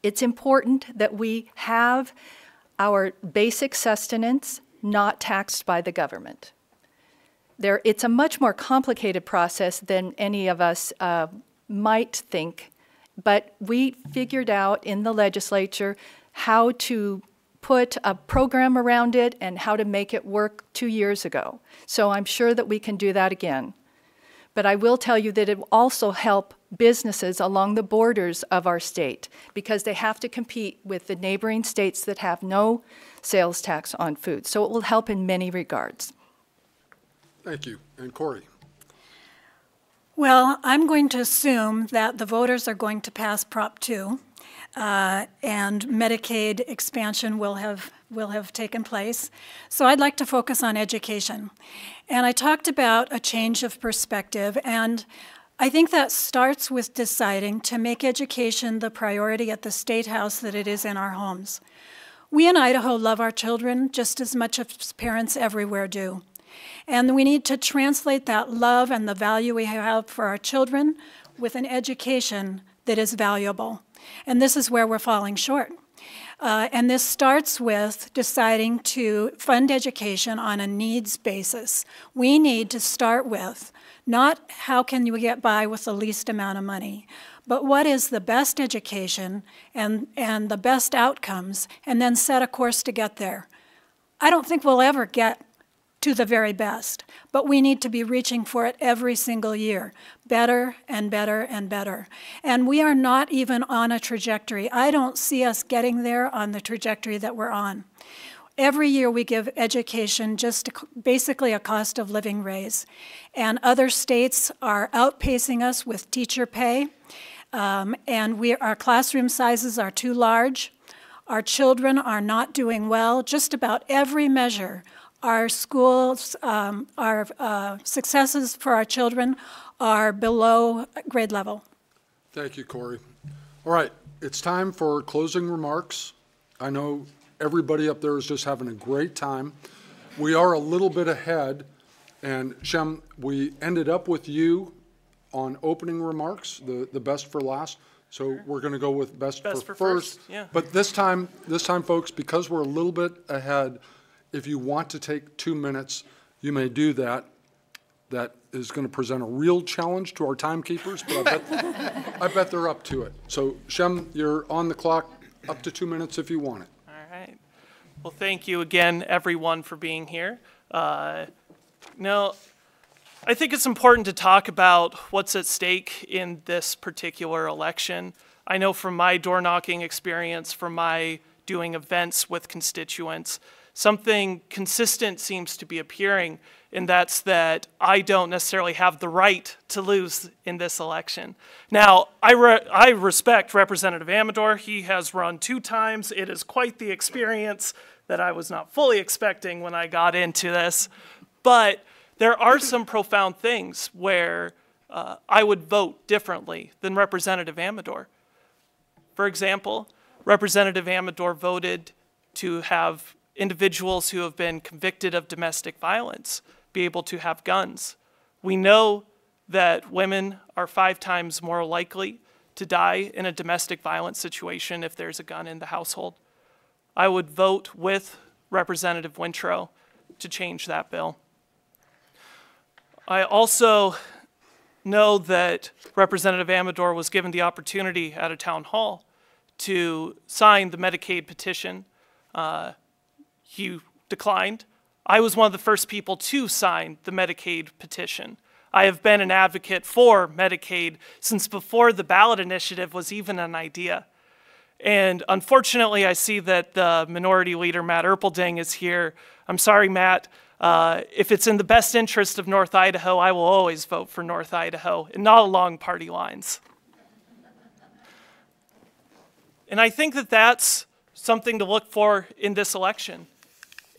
it's important that we have our basic sustenance not taxed by the government. It's a much more complicated process than any of us might think, but we figured out in the legislature how to put a program around it and how to make it work 2 years ago. So I'm sure that we can do that again. But I will tell you that it will also help businesses along the borders of our state because they have to compete with the neighboring states that have no sales tax on food. So it will help in many regards. Thank you. And Corey? Well, I'm going to assume that the voters are going to pass Prop 2. And Medicaid expansion will have taken place. So I'd like to focus on education. And I talked about a change of perspective, and I think that starts with deciding to make education the priority at the State House that it is in our homes. We in Idaho love our children just as much as parents everywhere do. And we need to translate that love and the value we have for our children with an education that is valuable. And this is where we're falling short. And this starts with deciding to fund education on a needs basis. We need to start with not how can you get by with the least amount of money, but what is the best education and the best outcomes, and then set a course to get there. I don't think we'll ever get to the very best, but we need to be reaching for it every single year, better and better and better. And we are not even on a trajectory. I don't see us getting there on the trajectory that we're on. Every year we give education just basically a cost of living raise, and other states are outpacing us with teacher pay, and our classroom sizes are too large. Our children are not doing well. Just about every measure, our schools, our successes for our children are below grade level. Thank you, Corey. All right, it's time for closing remarks. I know everybody up there is just having a great time. We are a little bit ahead, and Shem, we ended up with you on opening remarks, the best for last. So we're going to go with best for first. Yeah. But this time, folks, because we're a little bit ahead, if you want to take 2 minutes, you may do that. That is going to present a real challenge to our timekeepers, but I bet they're up to it. So Shem, you're on the clock, up to 2 minutes if you want it. All right. Well, thank you again, everyone, for being here. Now, I think it's important to talk about what's at stake in this particular election. I know from my door knocking experience, from my doing events with constituents, something consistent seems to be appearing, and that's that I don't necessarily have the right to lose in this election. Now, I respect Representative Amador. He has run 2 times. It is quite the experience that I was not fully expecting when I got into this. But there are some profound things where I would vote differently than Representative Amador. For example, Representative Amador voted to have individuals who have been convicted of domestic violence be able to have guns. We know that women are 5 times more likely to die in a domestic violence situation if there's a gun in the household. I would vote with Representative Wintrow to change that bill. I also know that Representative Amador was given the opportunity at a town hall to sign the Medicaid petition. He declined. I was one of the first people to sign the Medicaid petition. I have been an advocate for Medicaid since before the ballot initiative was even an idea. And unfortunately, I see that the Minority Leader, Matt Erpelding, is here. I'm sorry, Matt. If it's in the best interest of North Idaho, I will always vote for North Idaho, and not along party lines. And I think that that's something to look for in this election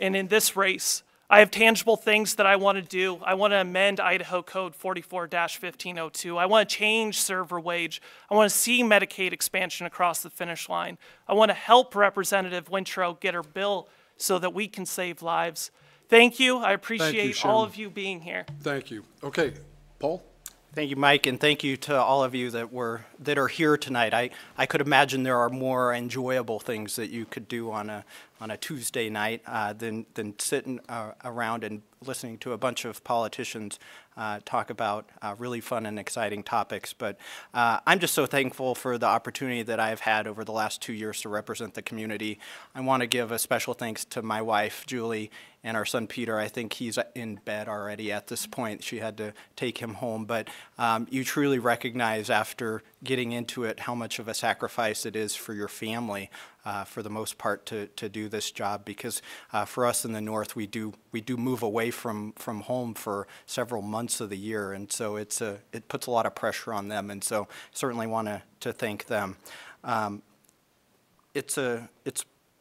and in this race. I have tangible things that I want to do. I want to amend Idaho Code 44-1502. I want to change server wage. I want to see Medicaid expansion across the finish line. I want to help Representative Wintrow get her bill so that we can save lives. Thank you. I appreciate all of you being here. Thank you. Okay, Paul? Thank you, Mike, and thank you to all of you that are here tonight. I could imagine there are more enjoyable things that you could do on a Tuesday night than sitting around and listening to a bunch of politicians talk about really fun and exciting topics. But I'm just so thankful for the opportunity that I've had over the last 2 years to represent the community. I want to give a special thanks to my wife, Julie, and our son, Peter. I think he's in bed already at this point. She had to take him home. But you truly recognize after getting into it how much of a sacrifice it is for your family, for the most part, to do this job. Because for us in the North, we do move away from home for several months of the year. And so it puts a lot of pressure on them. And so certainly want to thank them. It's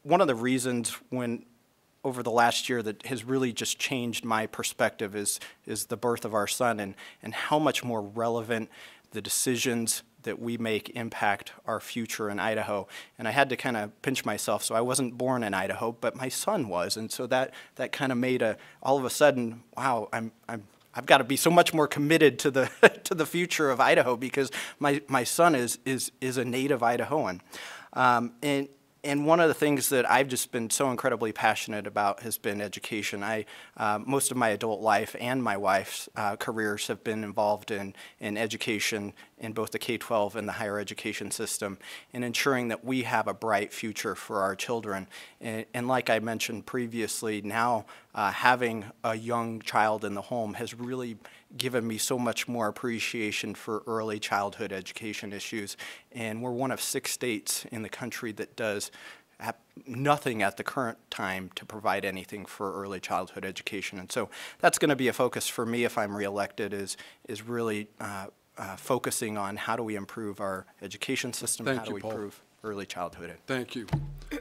one of the reasons when over the last year that has really just changed my perspective is the birth of our son, and how much more relevant the decisions that we make impact our future in Idaho. And I had to kind of pinch myself. So I wasn't born in Idaho, but my son was, and so that kind of made all of a sudden, wow, I've got to be so much more committed to the to the future of Idaho, because my son is a native Idahoan. And one of the things that I've just been so incredibly passionate about has been education. Most of my adult life and my wife's careers have been involved in education in both the K-12 and the higher education system, and ensuring that we have a bright future for our children. And like I mentioned previously, now having a young child in the home has really given me so much more appreciation for early childhood education issues. And we're one of 6 states in the country that does nothing at the current time to provide anything for early childhood education. And so that's going to be a focus for me if I'm reelected, is really focusing on how do we improve our education system, how do we improve early childhood. Thank you.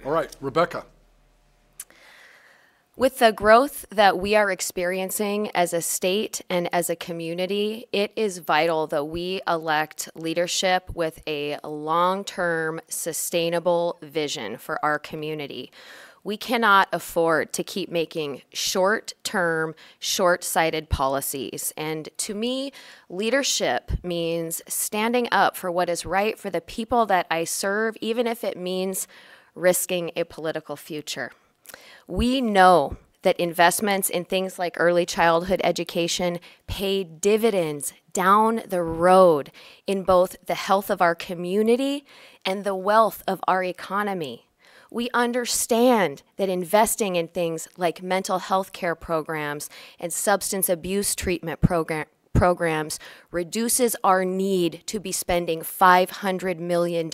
All right, Rebecca. With the growth that we are experiencing as a state and as a community, it is vital that we elect leadership with a long-term, sustainable vision for our community. We cannot afford to keep making short-term, short-sighted policies. And to me, leadership means standing up for what is right for the people that I serve, even if it means risking a political future. We know that investments in things like early childhood education pay dividends down the road in both the health of our community and the wealth of our economy. We understand that investing in things like mental health care programs and substance abuse treatment programs reduces our need to be spending $500 million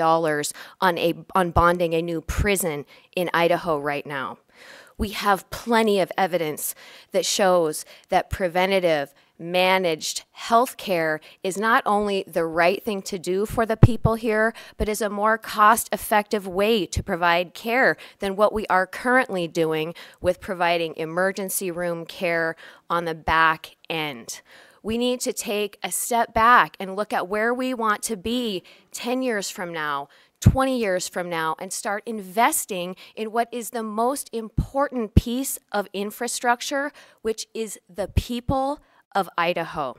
on bonding a new prison in Idaho right now. We have plenty of evidence that shows that preventative, managed health care is not only the right thing to do for the people here, but is a more cost-effective way to provide care than what we are currently doing with providing emergency room care on the back end. We need to take a step back and look at where we want to be 10 years from now, 20 years from now, and start investing in what is the most important piece of infrastructure, which is the people of Idaho.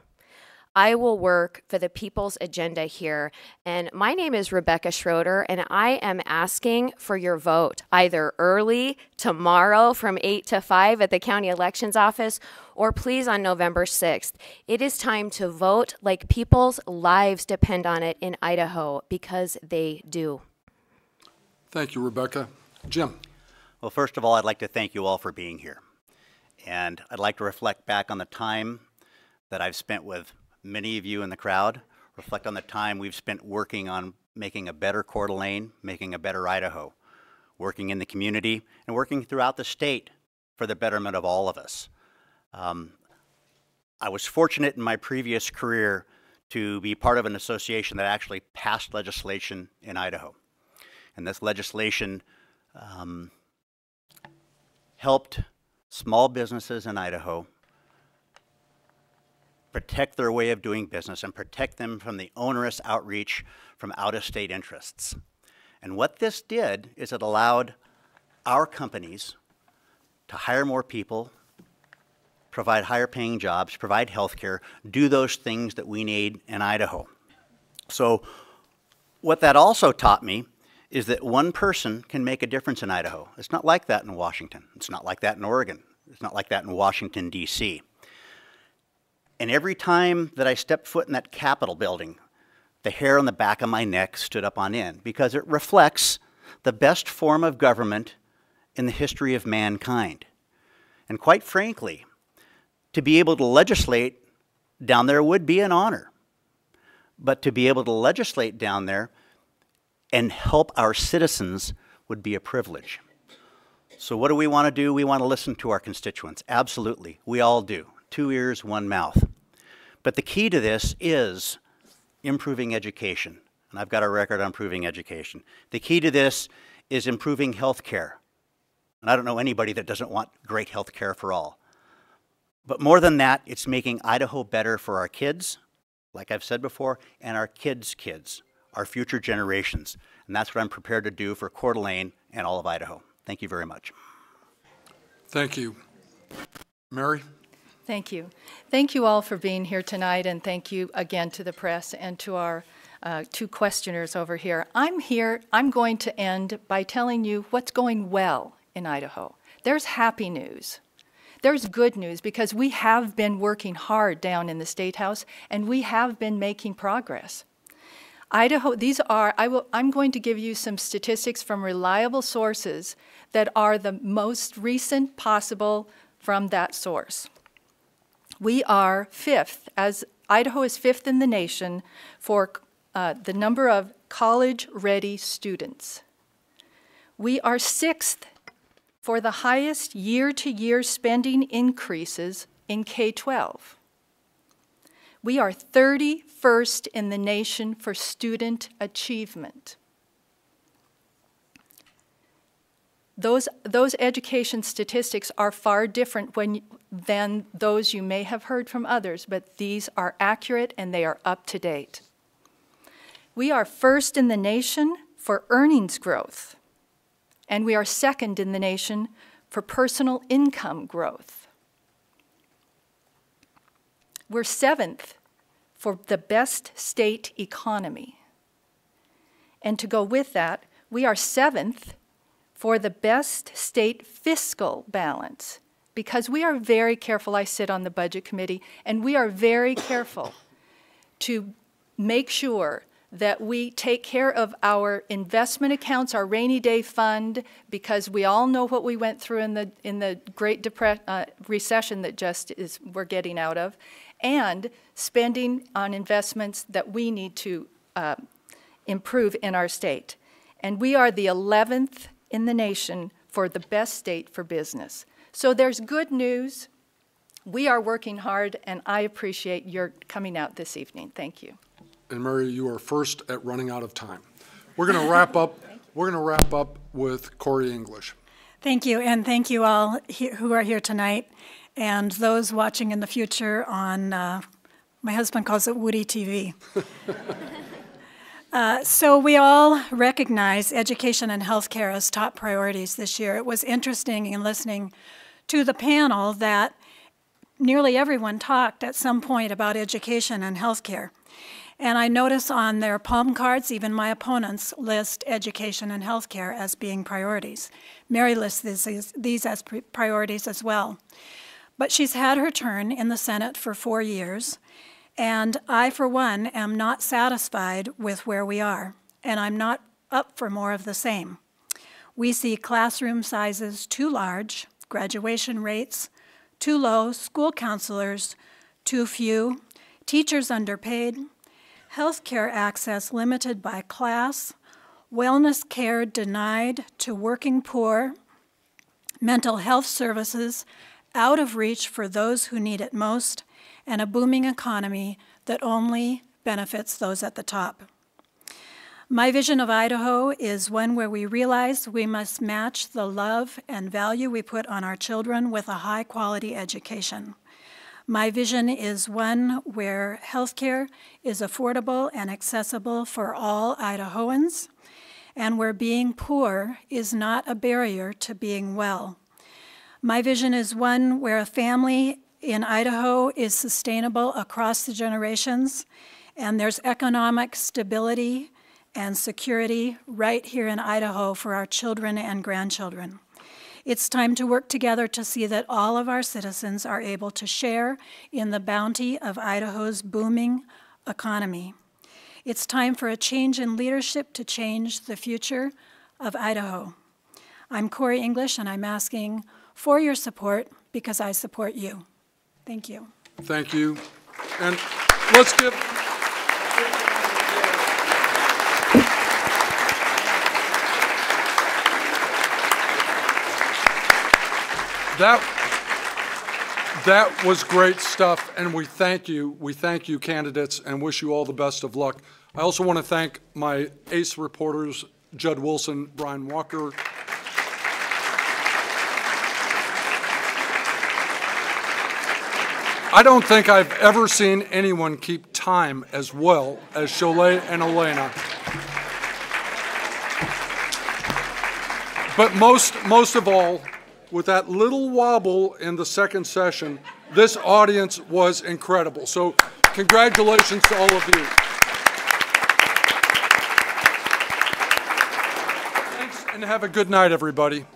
I will work for the people's agenda here, and my name is Rebecca Schroeder, and I am asking for your vote, either early tomorrow from 8 to 5 at the county elections office, or please on November 6th. It is time to vote like people's lives depend on it in Idaho, because they do. Thank you, Rebecca. Jim. Well, first of all, I'd like to thank you all for being here. And I'd like to reflect back on the time that I've spent with many of you in the crowd, reflect on the time we've spent working on making a better Coeur d'Alene, making a better Idaho, working in the community, and working throughout the state for the betterment of all of us. I was fortunate in my previous career to be part of an association that actually passed legislation in Idaho. And this legislation helped small businesses in Idaho protect their way of doing business and protect them from the onerous outreach from out-of-state interests. And what this did is it allowed our companies to hire more people, provide higher paying jobs, provide health care, do those things that we need in Idaho. So what that also taught me is that one person can make a difference in Idaho. It's not like that in Washington. It's not like that in Oregon. It's not like that in Washington, D.C. And every time that I stepped foot in that Capitol building, the hair on the back of my neck stood up on end, because it reflects the best form of government in the history of mankind. And quite frankly, to be able to legislate down there would be an honor. But to be able to legislate down there and help our citizens would be a privilege. So what do we want to do? We want to listen to our constituents. Absolutely. We all do. 2 ears, 1 mouth. But the key to this is improving education. And I've got a record on improving education. The key to this is improving health care. And I don't know anybody that doesn't want great health care for all. But more than that, it's making Idaho better for our kids, like I've said before, and our kids' kids, our future generations. And that's what I'm prepared to do for Coeur d'Alene and all of Idaho. Thank you very much. Thank you. Mary? Thank you. Thank you all for being here tonight, and thank you again to the press and to our two questioners over here. I'm going to end by telling you what's going well in Idaho. There's happy news. There's good news because we have been working hard down in the State House and we have been making progress. Idaho, I'm going to give you some statistics from reliable sources that are the most recent possible from that source. We are fifth, as Idaho is fifth in the nation for the number of college-ready students. We are sixth for the highest year-to-year spending increases in K-12. We are 31st in the nation for student achievement. Those education statistics are far different than those you may have heard from others, but these are accurate and they are up to date. We are first in the nation for earnings growth, and we are second in the nation for personal income growth. We're seventh for the best state economy. And to go with that, we are seventh for the best state fiscal balance, because we are very careful. I sit on the budget committee, and we are very careful to make sure that we take care of our investment accounts, our rainy day fund, because we all know what we went through in the Great Recession that we're getting out of, and spending on investments that we need to improve in our state. And we are the 11th in the nation for the best state for business. So there's good news. We are working hard, and I appreciate your coming out this evening. Thank you. And Mary, you are first at running out of time. We're going to wrap up. We're going to wrap up with Corey English. Thank you, and thank you all who are here tonight, and those watching in the future on, my husband calls it Woody TV. So we all recognize education and healthcare as top priorities this year. It was interesting in listening to the panel that nearly everyone talked at some point about education and healthcare. And I notice on their palm cards, even my opponents list education and healthcare as being priorities. Mary lists these as priorities as well. But she's had her turn in the Senate for 4 years, and I, for one, am not satisfied with where we are, and I'm not up for more of the same. We see classroom sizes too large, graduation rates too low, school counselors too few, teachers underpaid, healthcare access limited by class, wellness care denied to working poor, mental health services out of reach for those who need it most, and a booming economy that only benefits those at the top. My vision of Idaho is one where we realize we must match the love and value we put on our children with a high-quality education. My vision is one where healthcare is affordable and accessible for all Idahoans, and where being poor is not a barrier to being well. My vision is one where a family in Idaho is sustainable across the generations, and there's economic stability and security right here in Idaho for our children and grandchildren. It's time to work together to see that all of our citizens are able to share in the bounty of Idaho's booming economy. It's time for a change in leadership to change the future of Idaho. I'm Corey English, and I'm asking for your support because I support you. Thank you. Thank you. And let's give... That was great stuff, and we thank you. We thank you, candidates, and wish you all the best of luck. I also want to thank my ace reporters, Judd Wilson, Brian Walker, I don't think I've ever seen anyone keep time as well as Cholet and Elena. But most of all, with that little wobble in the second session, this audience was incredible. So congratulations to all of you. Thanks, and have a good night, everybody.